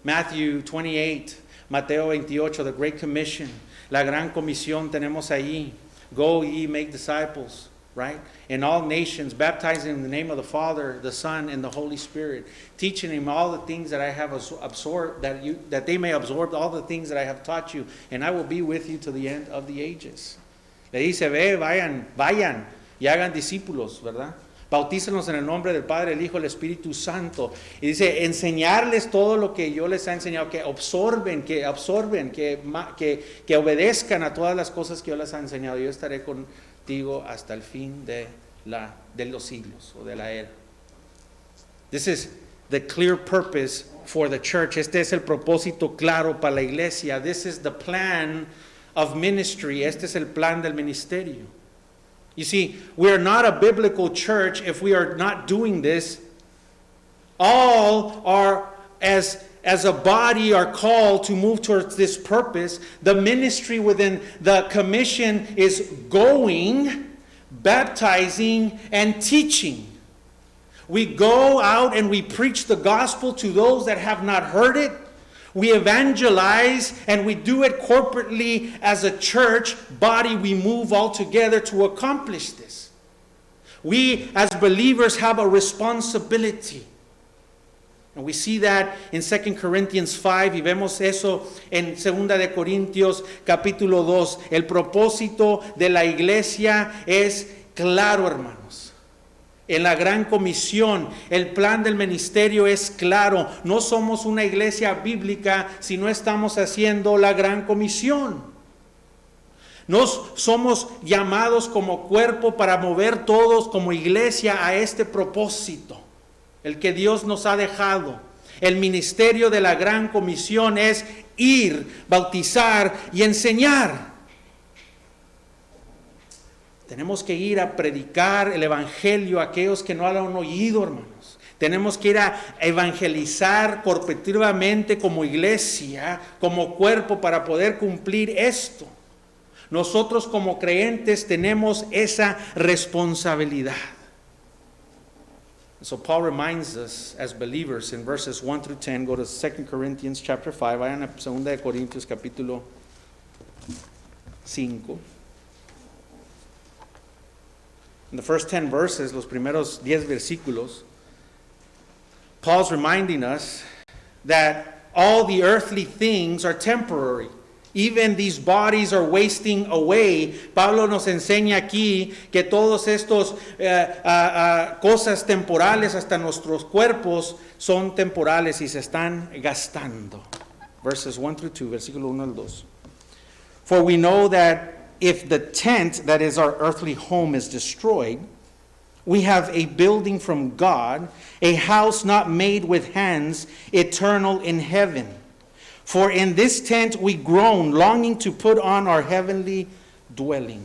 Matthew 28, Mateo 28, the Great Commission, la gran comisión tenemos ahí. Go ye make disciples, right? In all nations, baptizing in the name of the Father, the Son, and the Holy Spirit, teaching them all the things that I have absorbed, that they may absorb all the things that I have taught you, and I will be with you to the end of the ages. Le dice, ve, vayan y hagan discípulos, ¿verdad? Bautícenlos en el nombre del Padre, el Hijo, el Espíritu Santo. Y dice, enseñarles todo lo que yo les he enseñado, que absorben, que obedezcan a todas las cosas que yo les he enseñado. Yo estaré contigo hasta el fin de los siglos o de la era. This is the clear purpose for the church. Este es el propósito claro para la iglesia. This is the plan of ministry. Este es el plan del ministerio. You see, we are not a biblical church if we are not doing this. All are, as a body, are called to move towards this purpose. The ministry within the commission is going, baptizing, and teaching. We go out and we preach the gospel to those that have not heard it. We evangelize, and we do it corporately as a church body. We move all together to accomplish this. We as believers have a responsibility. And we see that in 2 Corinthians 5, y vemos eso en 2 de Corintios capítulo 2. El propósito de la iglesia es claro, hermanos. En la gran comisión, el plan del ministerio es claro. No somos una iglesia bíblica si no estamos haciendo la gran comisión. Nos somos llamados como cuerpo para mover todos como iglesia a este propósito, el que Dios nos ha dejado. El ministerio de la gran comisión es ir, bautizar y enseñar. Tenemos que ir a predicar el evangelio a aquellos que no lo han oído, hermanos. Tenemos que ir a evangelizar corporativamente como iglesia, como cuerpo, para poder cumplir esto. Nosotros como creyentes tenemos esa responsabilidad. So Paul reminds us as believers in verses 1 through 10. Go to 2 Corinthians chapter 5. Vayan a 2 de Corintios capítulo 5. In the first 10 verses, los primeros 10 versículos, Paul's reminding us that all the earthly things are temporary. Even these bodies are wasting away. Pablo nos enseña aquí que todos estos cosas temporales, hasta nuestros cuerpos, son temporales y se están gastando. Verses 1 through 2, versículo 1 al 2. For we know that if the tent, that is our earthly home, is destroyed, we have a building from God, a house not made with hands, eternal in heaven. For in this tent we groan, longing to put on our heavenly dwelling.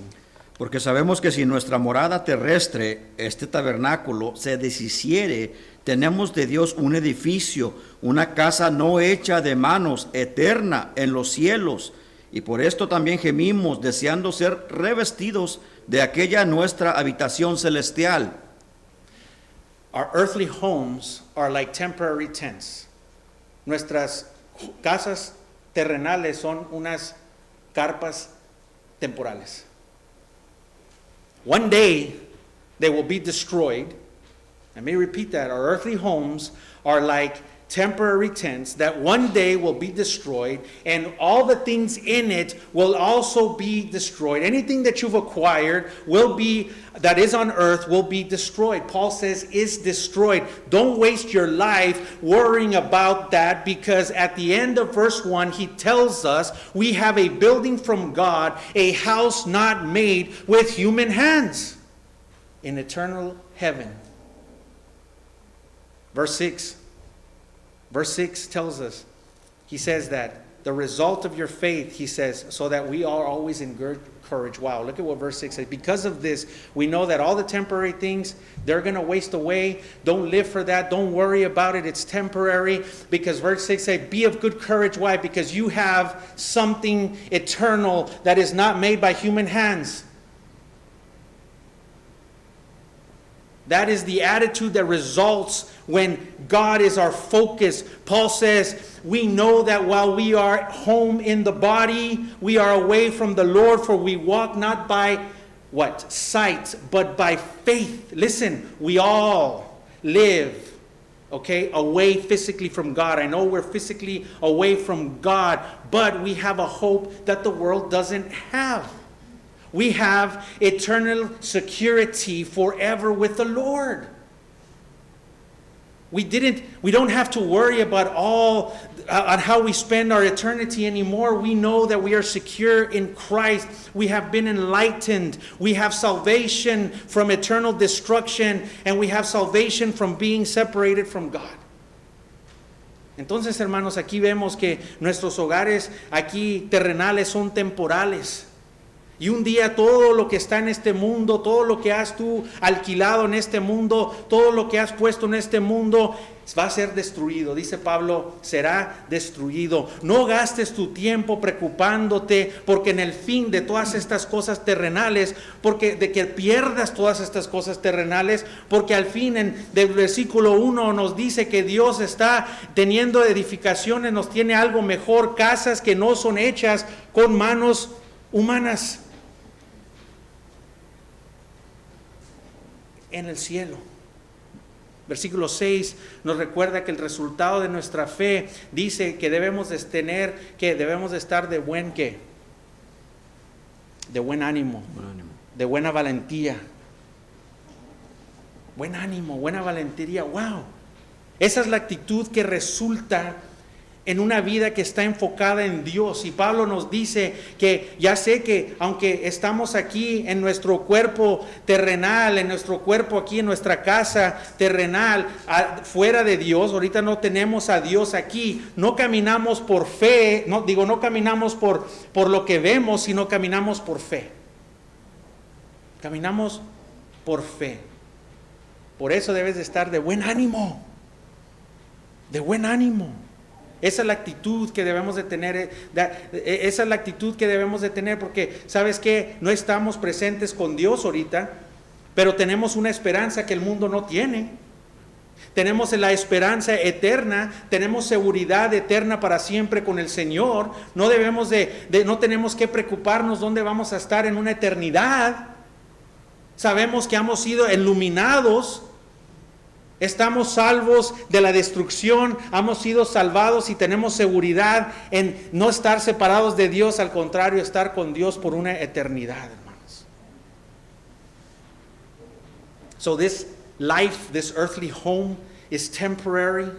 Porque sabemos que si nuestra morada terrestre, este tabernáculo, se deshiciere, tenemos de Dios un edificio, una casa no hecha de manos, eterna en los cielos. Y por esto también gemimos, deseando ser revestidos de aquella nuestra habitación celestial. Our earthly homes are like temporary tents. Nuestras casas terrenales son unas carpas temporales. One day they will be destroyed. Let me repeat that. Our earthly homes are like temporary tents that one day will be destroyed, and all the things in it will also be destroyed. Anything that you've acquired that is on earth will be destroyed. Paul says is destroyed. Don't waste your life worrying about that, because at the end of verse 1 he tells us we have a building from God, a house not made with human hands, in eternal heaven. Verse 6 tells us, he says that the result of your faith, he says, so that we are always in good courage. Wow, look at what verse 6 says. Because of this, we know that all the temporary things, they're going to waste away. Don't live for that. Don't worry about it. It's temporary. Because verse 6 says, be of good courage. Why? Because you have something eternal that is not made by human hands. That is the attitude that results when God is our focus. Paul says, we know that while we are home in the body, we are away from the Lord, for we walk not by what? Sight, but by faith. Listen, we all live, okay, away physically from God. I know we're physically away from God, but we have a hope that the world doesn't have. We have eternal security forever with the Lord. We don't have to worry about on how we spend our eternity anymore. We know that we are secure in Christ. We have been enlightened. We have salvation from eternal destruction, and we have salvation from being separated from God. Entonces, hermanos, aquí vemos que nuestros hogares aquí terrenales son temporales. Y un día todo lo que está en este mundo, todo lo que has tú alquilado en este mundo, todo lo que has puesto en este mundo va a ser destruido. Dice Pablo, será destruido. No gastes tu tiempo preocupándote porque en el fin de todas estas cosas terrenales, porque de que pierdas todas estas cosas terrenales, porque al fin del versículo 1 nos dice que Dios está teniendo edificaciones, nos tiene algo mejor, casas que no son hechas con manos humanas. En el cielo. Versículo 6 nos recuerda que el resultado de nuestra fe dice que debemos de estar de buen ¿qué? De buen ánimo, de buena valentía. Buen ánimo, buena valentía. Wow. Esa es la actitud que resulta en una vida que está enfocada en Dios. Y Pablo nos dice que ya sé que aunque estamos aquí en nuestro cuerpo terrenal, en nuestro cuerpo aquí en nuestra casa terrenal, fuera de Dios, ahorita no tenemos a Dios aquí, no caminamos por fe, no caminamos por lo que vemos, sino caminamos por fe. Caminamos por fe. Por eso debes de estar de buen ánimo. De buen ánimo. Esa es la actitud que debemos de tener. Esa es la actitud que debemos de tener porque, ¿sabes qué? No estamos presentes con Dios ahorita, pero tenemos una esperanza que el mundo no tiene. Tenemos la esperanza eterna, tenemos seguridad eterna para siempre con el Señor. No tenemos que preocuparnos dónde vamos a estar en una eternidad. Sabemos que hemos sido iluminados. Estamos salvos de la destrucción, hemos sido salvados y tenemos seguridad en no estar separados de Dios, al contrario, estar con Dios por una eternidad, hermanos. So this life, this earthly home is temporary.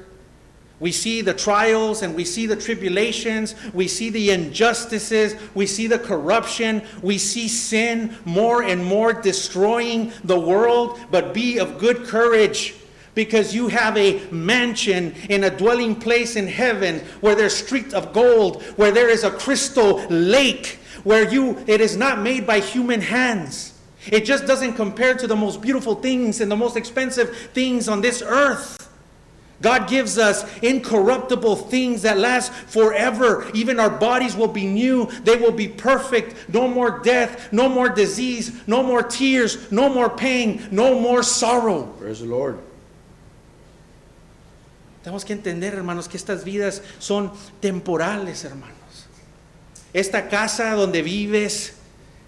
We see the trials and we see the tribulations, we see the injustices, we see the corruption, we see sin more and more destroying the world, but be of good courage. Because you have a mansion in a dwelling place in heaven where there's streets of gold, where there is a crystal lake, where it is not made by human hands. It just doesn't compare to the most beautiful things and the most expensive things on this earth. God gives us incorruptible things that last forever. Even our bodies will be new. They will be perfect. No more death, no more disease, no more tears, no more pain, no more sorrow. Praise the Lord. Tenemos que entender, hermanos, que estas vidas son temporales, hermanos. Esta casa donde vives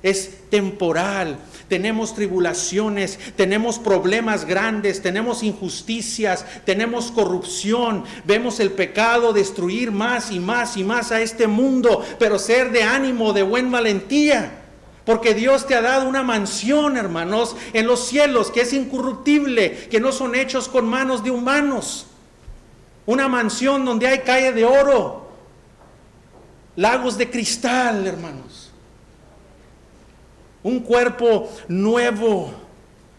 es temporal. Tenemos tribulaciones, tenemos problemas grandes, tenemos injusticias, tenemos corrupción. Vemos el pecado destruir más y más y más a este mundo, pero ser de ánimo, de buena valentía. Porque Dios te ha dado una mansión, hermanos, en los cielos, que es incorruptible, que no son hechos con manos de humanos. Una mansión donde hay calle de oro, lagos de cristal, hermanos. Un cuerpo nuevo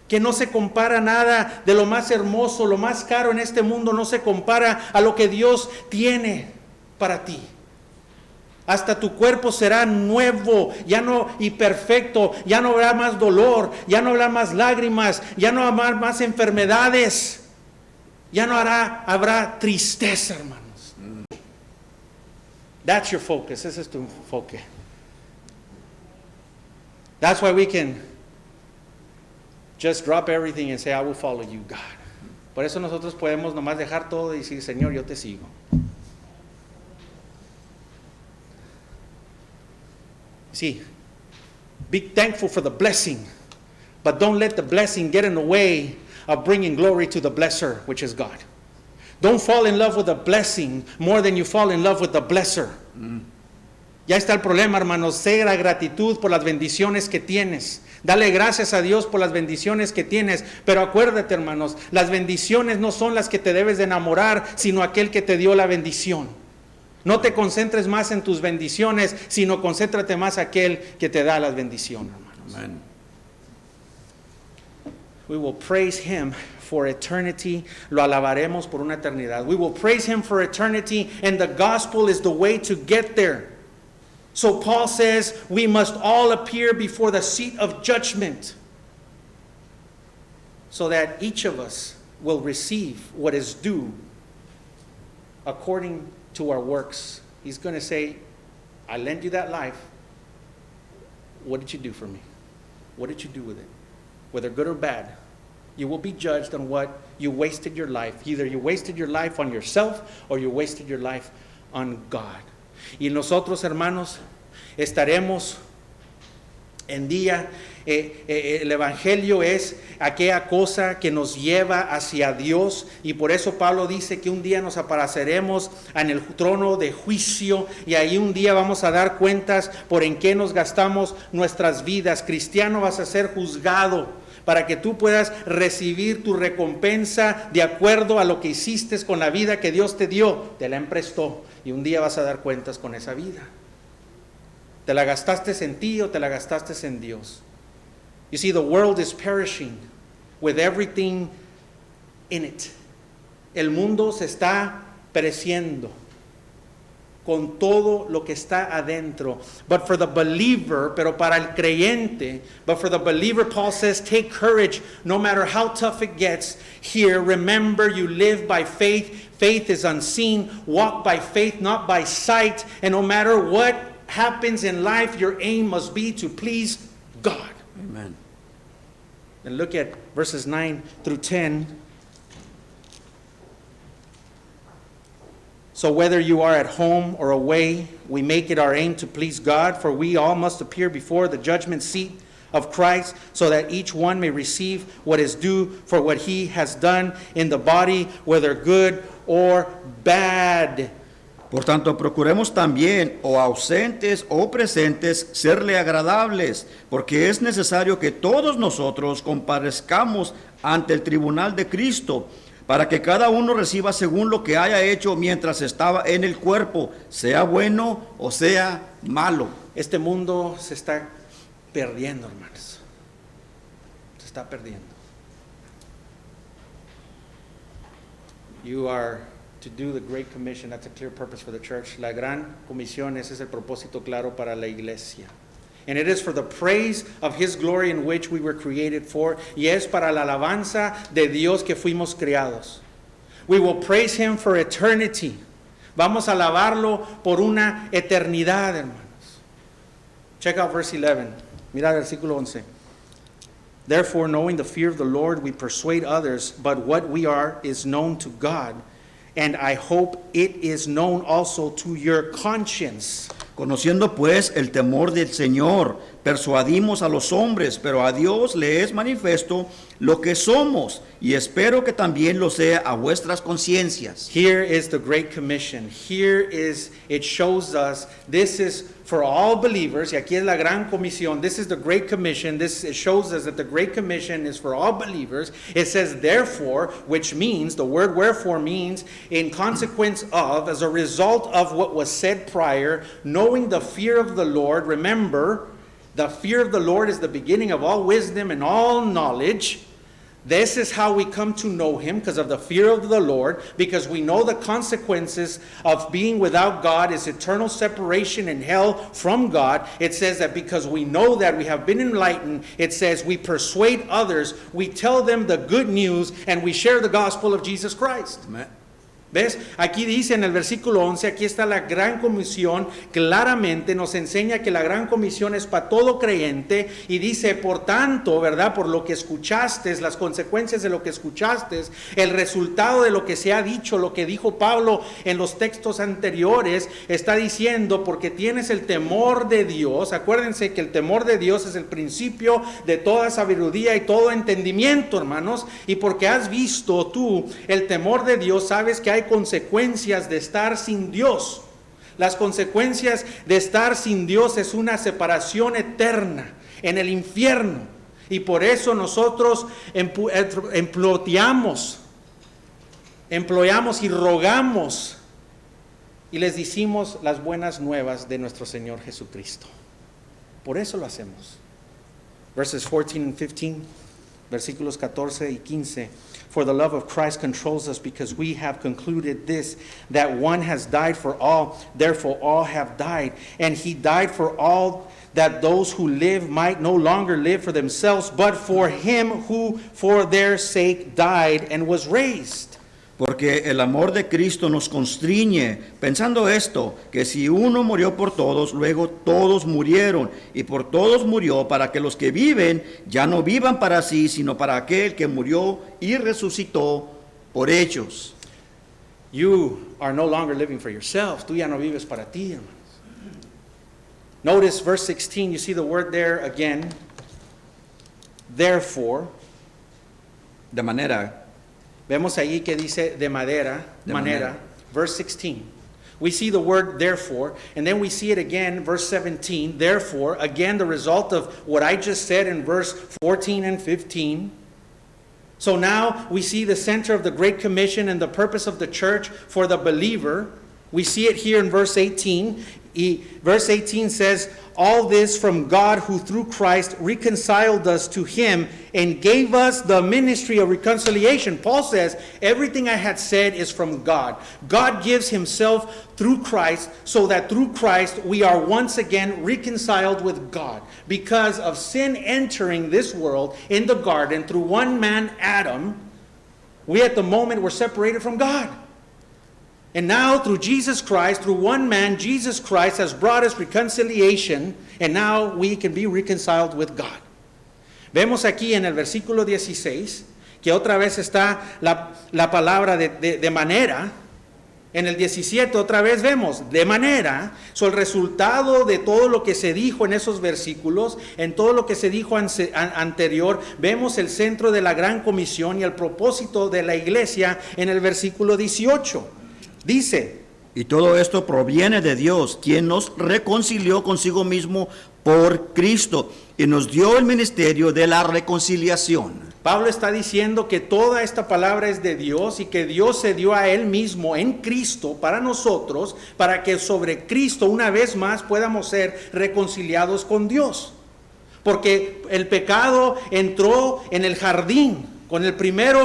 que no se compara nada de lo más hermoso, lo más caro en este mundo no se compara a lo que Dios tiene para ti. Hasta tu cuerpo será nuevo, ya no y perfecto, ya no habrá más dolor, ya no habrá más lágrimas, ya no habrá más enfermedades, ya no habrá tristeza, hermanos. That's your focus, ese es tu enfoque. That's why we can just drop everything and say, I will follow you, God. Por eso nosotros podemos nomás dejar todo y decir, Señor, yo te sigo. See, be thankful for the blessing, but don't let the blessing get in the way of bringing glory to the blesser, which is God. Don't fall in love with the blessing more than you fall in love with the blesser. Ya está el problema, hermanos. Sé la gratitud por las bendiciones que tienes. Dale gracias a Dios por las bendiciones que tienes. Pero acuérdate, hermanos, las bendiciones no son las que te debes de enamorar, sino aquel que te dio la bendición. No te concentres más en tus bendiciones, sino concéntrate más en aquel que te da las bendiciones, hermanos. Amén. We will praise Him for eternity. Lo alabaremos por una eternidad. We will praise Him for eternity, and the gospel is the way to get there. So Paul says we must all appear before the seat of judgment so that each of us will receive what is due according to our works. He's going to say, I lent you that life. What did you do for me? What did you do with it? Whether good or bad, you will be judged on what you wasted your life. Either you wasted your life on yourself or you wasted your life on God. Y nosotros, hermanos, estaremos en día. El Evangelio es aquella cosa que nos lleva hacia Dios, y por eso Pablo dice que un día nos apareceremos en el trono de juicio, y ahí un día vamos a dar cuentas por en qué nos gastamos nuestras vidas. Cristiano, vas a ser juzgado para que tú puedas recibir tu recompensa de acuerdo a lo que hiciste con la vida que Dios te dio. Te la emprestó y un día vas a dar cuentas con esa vida. ¿Te la gastaste en ti o te la gastaste en Dios? You see, the world is perishing with everything in it. El mundo se está pereciendo con todo lo que está adentro. But for the believer, pero para el creyente, but for the believer, Paul says, take courage no matter how tough it gets. Here, remember you live by faith. Faith is unseen. Walk by faith, not by sight. And no matter what happens in life, your aim must be to please God. Amen. And look at verses 9 through 10. So whether you are at home or away, we make it our aim to please God, for we all must appear before the judgment seat of Christ, so that each one may receive what is due for what he has done in the body, whether good or bad. Por tanto, procuremos también, o ausentes o presentes, serle agradables, porque es necesario que todos nosotros comparezcamos ante el tribunal de Cristo, para que cada uno reciba según lo que haya hecho mientras estaba en el cuerpo, sea bueno o sea malo. Este mundo se está perdiendo, hermanos. Se está perdiendo. You are to do the Great Commission. That's a clear purpose for the church. La gran comisión, ese es el propósito claro para la iglesia. And it is for the praise of His glory in which we were created for. Y es para la alabanza de Dios que fuimos creados. We will praise Him for eternity. Vamos a alabarlo por una eternidad, hermanos. Check out verse 11. Mira el versículo 11. Therefore, knowing the fear of the Lord, we persuade others, but what we are is known to God. And I hope it is known also to your conscience. Conociendo pues el temor del Señor, persuadimos a los hombres, pero a Dios le es manifiesto lo que somos, y espero que también lo sea a vuestras conciencias. Here is the Great Commission. Here is, it shows us, this is for all believers, y aquí es la gran comisión. This is the Great Commission. It shows us that the Great Commission is for all believers. It says therefore, which means, the word wherefore means, in consequence of, as a result of what was said prior, knowing the fear of the Lord. Remember, the fear of the Lord is the beginning of all wisdom and all knowledge. This is how we come to know him, because of the fear of the Lord, because we know the consequences of being without God is eternal separation in hell from God. It says that because we know that we have been enlightened, it says we persuade others, we tell them the good news, and we share the gospel of Jesus Christ. Amén. ¿Ves? Aquí dice en el versículo 11, aquí está la gran comisión, claramente nos enseña que la gran comisión es para todo creyente y dice, por tanto, ¿verdad? Por lo que escuchaste, las consecuencias de lo que escuchaste, el resultado de lo que se ha dicho, lo que dijo Pablo en los textos anteriores, está diciendo, porque tienes el temor de Dios. Acuérdense que el temor de Dios es el principio de toda sabiduría y todo entendimiento, hermanos, y porque has visto tú el temor de Dios, sabes que hay consecuencias de estar sin Dios. Las consecuencias de estar sin Dios es una separación eterna en el infierno. Y por eso nosotros employamos y rogamos y les decimos las buenas nuevas de nuestro Señor Jesucristo. Por eso lo hacemos. Verses 14 and 15, versículos 14 y 15. For the love of Christ controls us, because we have concluded this, that one has died for all, therefore all have died. And he died for all, that those who live might no longer live for themselves, but for him who for their sake died and was raised. Porque el amor de Cristo nos constriñe, pensando esto, que si uno murió por todos, luego todos murieron, y por todos murió, para que los que viven ya no vivan para sí, sino para aquel que murió y resucitó por ellos. You are no longer living for yourself. Tú ya no vives para ti, hermanos. Notice verse 16, you see the word there again. Therefore, De manera, vemos ahí que dice de manera. Verse 16. We see the word therefore, and then we see it again, verse 17. Therefore, again, the result of what I just said in verse 14 and 15. So now we see the center of the Great Commission and the purpose of the church for the believer. We see it here in verse 18. Verse 18 says, all this from God, who through Christ reconciled us to him and gave us the ministry of reconciliation. Paul says, everything I had said is from God. God gives himself through Christ, so that through Christ we are once again reconciled with God. Because of sin entering this world in the garden through one man, Adam, we at the moment were separated from God. And now through Jesus Christ, through one man, Jesus Christ has brought us reconciliation, and now we can be reconciled with God. Vemos aquí en el versículo 16 que otra vez está la palabra de manera. En el 17 otra vez vemos de manera. So, el resultado de todo lo que se dijo en esos versículos, en todo lo que se dijo anterior, vemos el centro de la gran comisión y el propósito de la iglesia en el versículo 18. Dice, y todo esto proviene de Dios, quien nos reconcilió consigo mismo por Cristo y nos dio el ministerio de la reconciliación. Pablo está diciendo que toda esta palabra es de Dios y que Dios se dio a él mismo en Cristo para nosotros, para que sobre Cristo una vez más podamos ser reconciliados con Dios. Porque el pecado entró en el jardín con el primer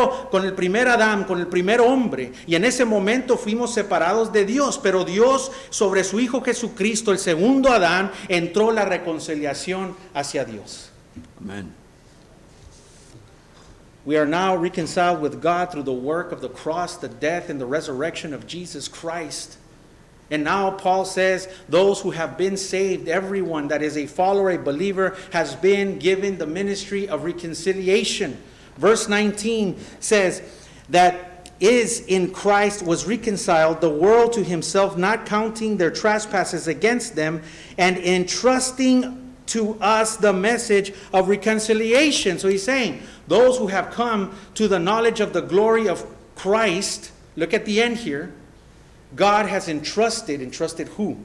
Adán, con el primer hombre, y en ese momento fuimos separados de Dios, pero Dios sobre su Hijo Jesucristo, el segundo Adán, entró la reconciliación hacia Dios. Amén. We are now reconciled with God through the work of the cross, the death, and the resurrection of Jesus Christ. And now Paul says, those who have been saved, everyone that is a follower, a believer, has been given the ministry of reconciliation. Verse 19 says that is in Christ was reconciled the world to himself, not counting their trespasses against them, and entrusting to us the message of reconciliation. So he's saying, those who have come to the knowledge of the glory of Christ, look at the end here, God has entrusted who?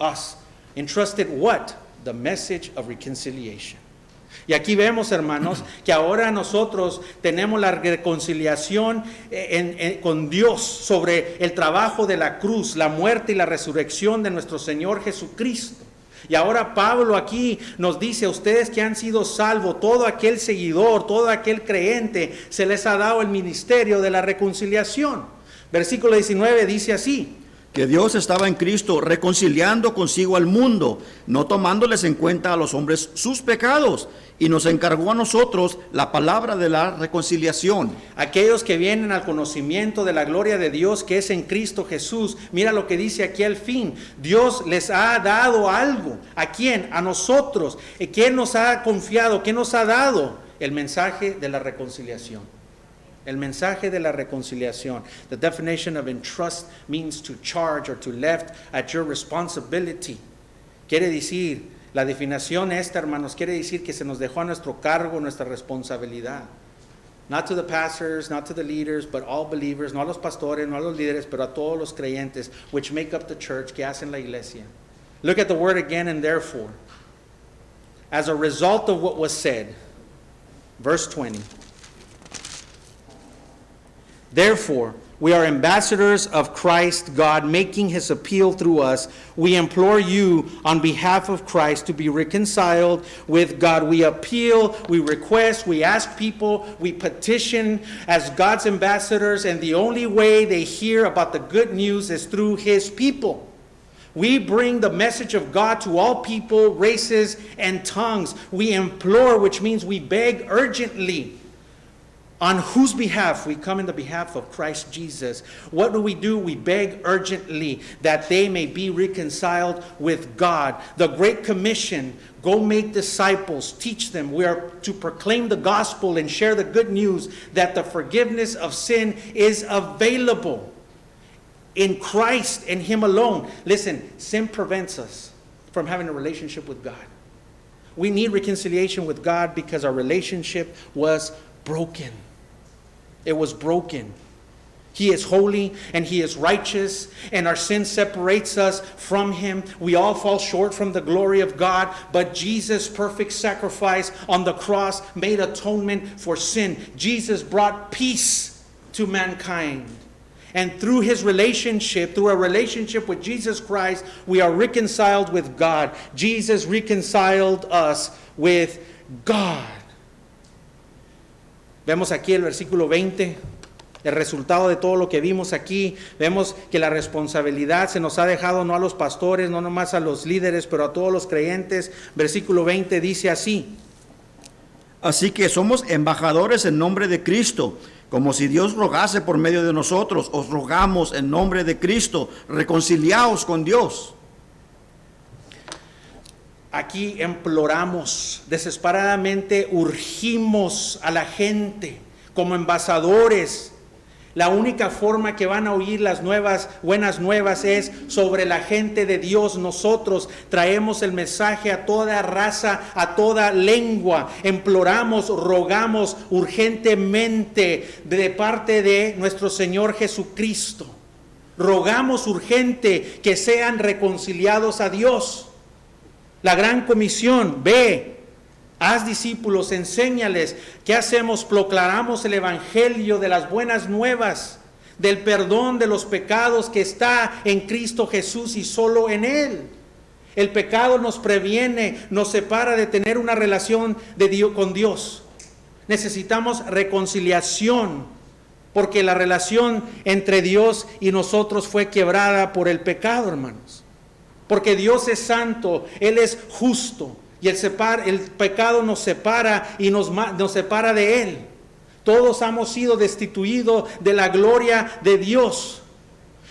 Us. Entrusted what? The message of reconciliation. Y aquí vemos, hermanos, que ahora nosotros tenemos la reconciliación con Dios sobre el trabajo de la cruz, la muerte y la resurrección de nuestro Señor Jesucristo. Y ahora Pablo aquí nos dice a ustedes que han sido salvos, todo aquel seguidor, todo aquel creyente, se les ha dado el ministerio de la reconciliación. Versículo 19 dice así: que Dios estaba en Cristo reconciliando consigo al mundo, no tomándoles en cuenta a los hombres sus pecados, y nos encargó a nosotros la palabra de la reconciliación. Aquellos que vienen al conocimiento de la gloria de Dios que es en Cristo Jesús, mira lo que dice aquí al fin: Dios les ha dado algo. ¿A quién? A nosotros. ¿Quién nos ha confiado? ¿Quién nos ha dado? El mensaje de la reconciliación. El mensaje de la reconciliación. The definition of entrust means to charge or to left at your responsibility. Quiere decir, la definición esta, hermanos, quiere decir que se nos dejó a nuestro cargo, nuestra responsabilidad. Not to the pastors, not to the leaders, but all believers, no a los pastores, no a los líderes, pero a todos los creyentes, which make up the church, que hacen la iglesia. Look at the word again, and therefore, as a result of what was said, verse 20. Therefore, we are ambassadors of Christ God, making his appeal through us. We implore you on behalf of Christ to be reconciled with God. We appeal, we request, we ask people, we petition as God's ambassadors, and the only way they hear about the good news is through his people. We bring the message of God to all people, races, and tongues. We implore, which means we beg urgently. On whose behalf? We come in the behalf of Christ Jesus. What do? We beg urgently that they may be reconciled with God. The Great Commission, go make disciples, teach them. We are to proclaim the gospel and share the good news that the forgiveness of sin is available in Christ and him alone. Listen, sin prevents us from having a relationship with God. We need reconciliation with God because our relationship was broken. It was broken. He is holy and he is righteous, and our sin separates us from him. We all fall short from the glory of God, but Jesus' perfect sacrifice on the cross made atonement for sin. Jesus brought peace to mankind. And through his relationship, through a relationship with Jesus Christ, we are reconciled with God. Jesus reconciled us with God. Vemos aquí el versículo 20, el resultado de todo lo que vimos aquí. Vemos que la responsabilidad se nos ha dejado no a los pastores, no nomás a los líderes, pero a todos los creyentes. Versículo 20 dice así: Así que somos embajadores en nombre de Cristo, como si Dios rogase por medio de nosotros. Os rogamos en nombre de Cristo, reconciliaos con Dios. Aquí imploramos, desesperadamente urgimos a la gente como embajadores. La única forma que van a oír las buenas nuevas es sobre la gente de Dios. Nosotros traemos el mensaje a toda raza, a toda lengua. Imploramos, rogamos urgentemente de parte de nuestro Señor Jesucristo. Rogamos urgente que sean reconciliados a Dios. La gran comisión: ve, haz discípulos, enséñales. ¿Qué hacemos? Proclamamos el evangelio de las buenas nuevas, del perdón de los pecados que está en Cristo Jesús y solo en él. El pecado nos previene, nos separa de tener una relación de Dios con Dios. Necesitamos reconciliación, porque la relación entre Dios y nosotros fue quebrada por el pecado, hermanos. Porque Dios es santo, él es justo, y el pecado nos separa y nos separa de él. Todos hemos sido destituidos de la gloria de Dios.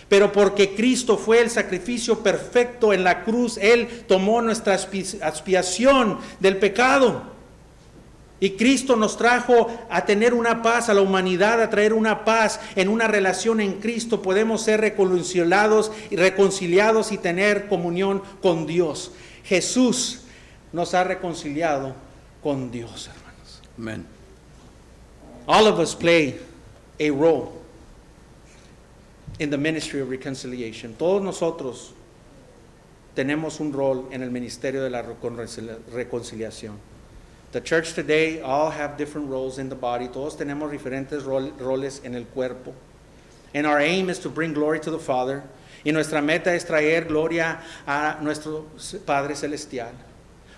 Pero porque Cristo fue el sacrificio perfecto en la cruz, él tomó nuestra expiación del pecado. Y Cristo nos trajo a tener una paz, a la humanidad, a traer una paz. En una relación en Cristo podemos ser reconciliados y tener comunión con Dios. Jesús nos ha reconciliado con Dios, hermanos. Amén. All of us play a role in the ministry of reconciliation. Todos nosotros tenemos un rol en el ministerio de la reconciliación. The church today all have different roles in the body. Todos tenemos diferentes roles en el cuerpo. And our aim is to bring glory to the Father. Y nuestra meta es traer gloria a nuestro Padre Celestial.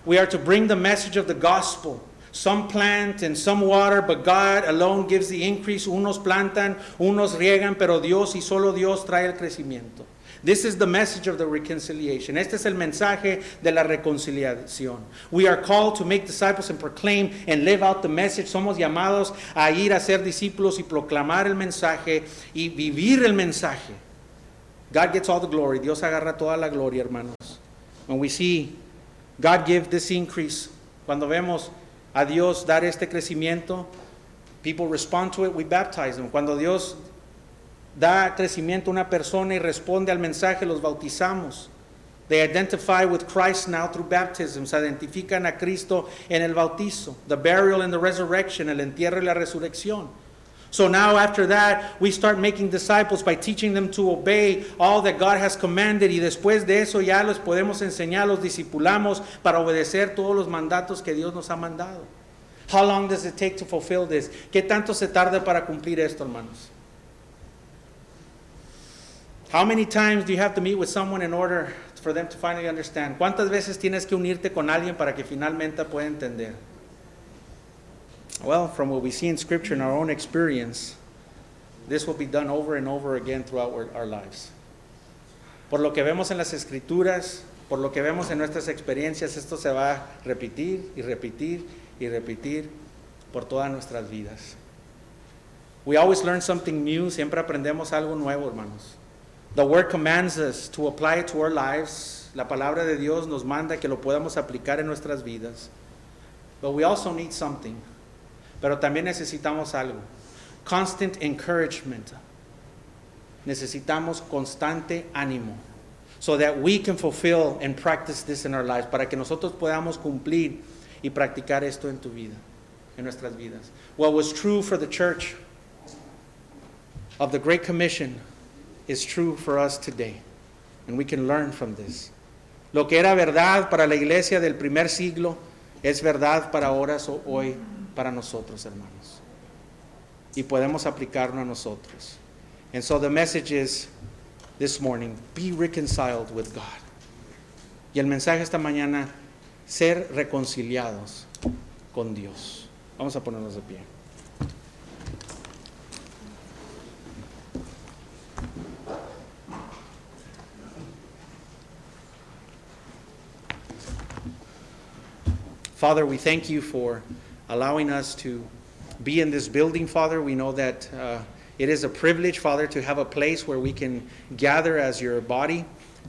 We are to bring the message of the gospel. Some plant and some water, but God alone gives the increase. Unos plantan, unos riegan, pero Dios y solo Dios trae el crecimiento. This is the message of the reconciliation. Este es el mensaje de la reconciliación. We are called to make disciples and proclaim and live out the message. Somos llamados a ir a ser discípulos y proclamar el mensaje y vivir el mensaje. God gets all the glory. Dios agarra toda la gloria, hermanos. When we see God give this increase, cuando vemos a Dios dar este crecimiento, people respond to it, we baptize them. Cuando Dios da crecimiento a una persona y responde al mensaje, los bautizamos. They identify with Christ now through baptism. Se identifican a Cristo en el bautizo. The burial and the resurrection, el entierro y la resurrección. So now after that, we start making disciples by teaching them to obey all that God has commanded. Y después de eso ya los podemos enseñar, los discipulamos para obedecer todos los mandatos que Dios nos ha mandado. How long does it take to fulfill this? ¿Qué tanto se tarda para cumplir esto, hermanos? How many times do you have to meet with someone in order for them to finally understand? ¿Cuántas veces tienes que unirte con alguien para que finalmente pueda entender? Well, from what we see in Scripture and our own experience, this will be done over and over again throughout our lives. Por lo que vemos en las Escrituras, por lo que vemos en nuestras experiencias, esto se va a repetir y repetir y repetir por todas nuestras vidas. We always learn something new, siempre aprendemos algo nuevo, hermanos. The Word commands us to apply it to our lives. La palabra de Dios nos manda que lo podamos aplicar en nuestras vidas. But we also need something. Pero también necesitamos algo. Constant encouragement. Necesitamos constante ánimo. So that we can fulfill and practice this in our lives. Para que nosotros podamos cumplir y practicar esto en tu vida, en nuestras vidas. What was true for the church of the Great Commission is true for us today. And we can learn from this. Lo que era verdad para la iglesia del primer siglo es verdad para ahora hoy para nosotros, hermanos. Y podemos aplicarlo a nosotros. And so the message is this morning, be reconciled with God. Y el mensaje esta mañana, ser reconciliados con Dios. Vamos a ponernos de pie. Father, we thank you for allowing us to be in this building, Father. We know that it is a privilege, Father, to have a place where we can gather as your body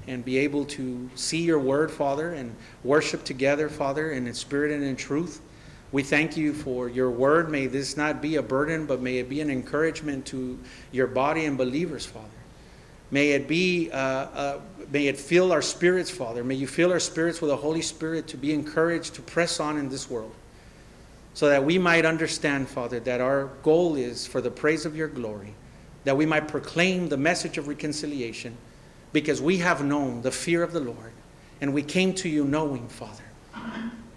and be able to see your word, Father, and worship together, Father, in spirit and in truth. We thank you for your word. May this not be a burden, but may it be an encouragement to your body and believers, Father. May it be, may it fill our spirits, Father. May you fill our spirits with the Holy Spirit to be encouraged to press on in this world. So that we might understand, Father, that our goal is for the praise of your glory. That we might proclaim the message of reconciliation. Because we have known the fear of the Lord. And we came to you knowing, Father,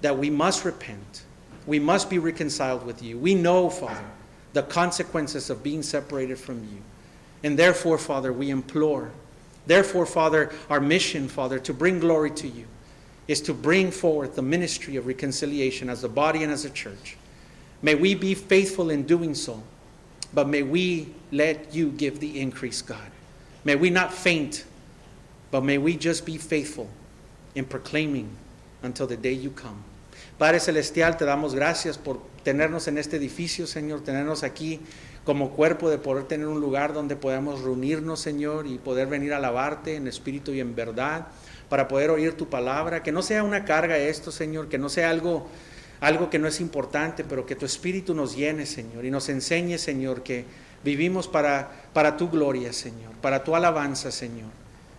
that we must repent. We must be reconciled with you. We know, Father, the consequences of being separated from you. And therefore, Father, we implore. Therefore, Father, our mission, Father, to bring glory to you is to bring forth the ministry of reconciliation as a body and as a church. May we be faithful in doing so, but may we let you give the increase, God. May we not faint, but may we just be faithful in proclaiming until the day you come. Padre Celestial, te damos gracias por tenernos en este edificio, Señor, tenernos aquí como cuerpo, de poder tener un lugar donde podamos reunirnos, Señor, y poder venir a alabarte en espíritu y en verdad, para poder oír tu palabra, que no sea una carga esto, Señor, que no sea algo que no es importante, pero que tu espíritu nos llene, Señor, y nos enseñe, Señor, que vivimos para tu gloria, Señor, para tu alabanza, Señor,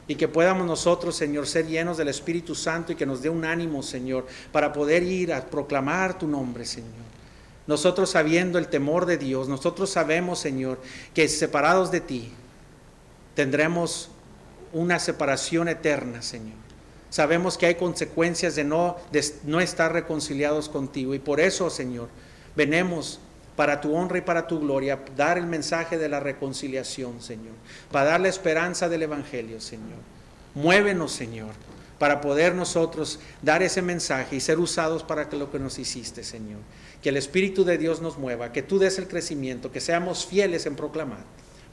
y que podamos nosotros, Señor, ser llenos del Espíritu Santo y que nos dé un ánimo, Señor, para poder ir a proclamar tu nombre, Señor. Nosotros sabiendo el temor de Dios, nosotros sabemos, Señor, que separados de ti tendremos una separación eterna, Señor. Sabemos que hay consecuencias de no estar reconciliados contigo, y por eso, Señor, venimos para tu honra y para tu gloria, dar el mensaje de la reconciliación, Señor, para dar la esperanza del Evangelio, Señor. Muévenos, Señor, para poder nosotros dar ese mensaje y ser usados para lo que nos hiciste, Señor. Que el Espíritu de Dios nos mueva, que tú des el crecimiento, que seamos fieles en proclamar,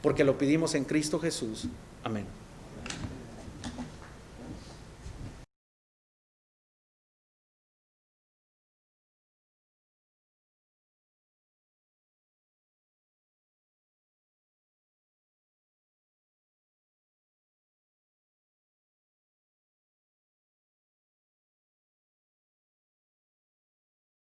porque lo pedimos en Cristo Jesús. Amén.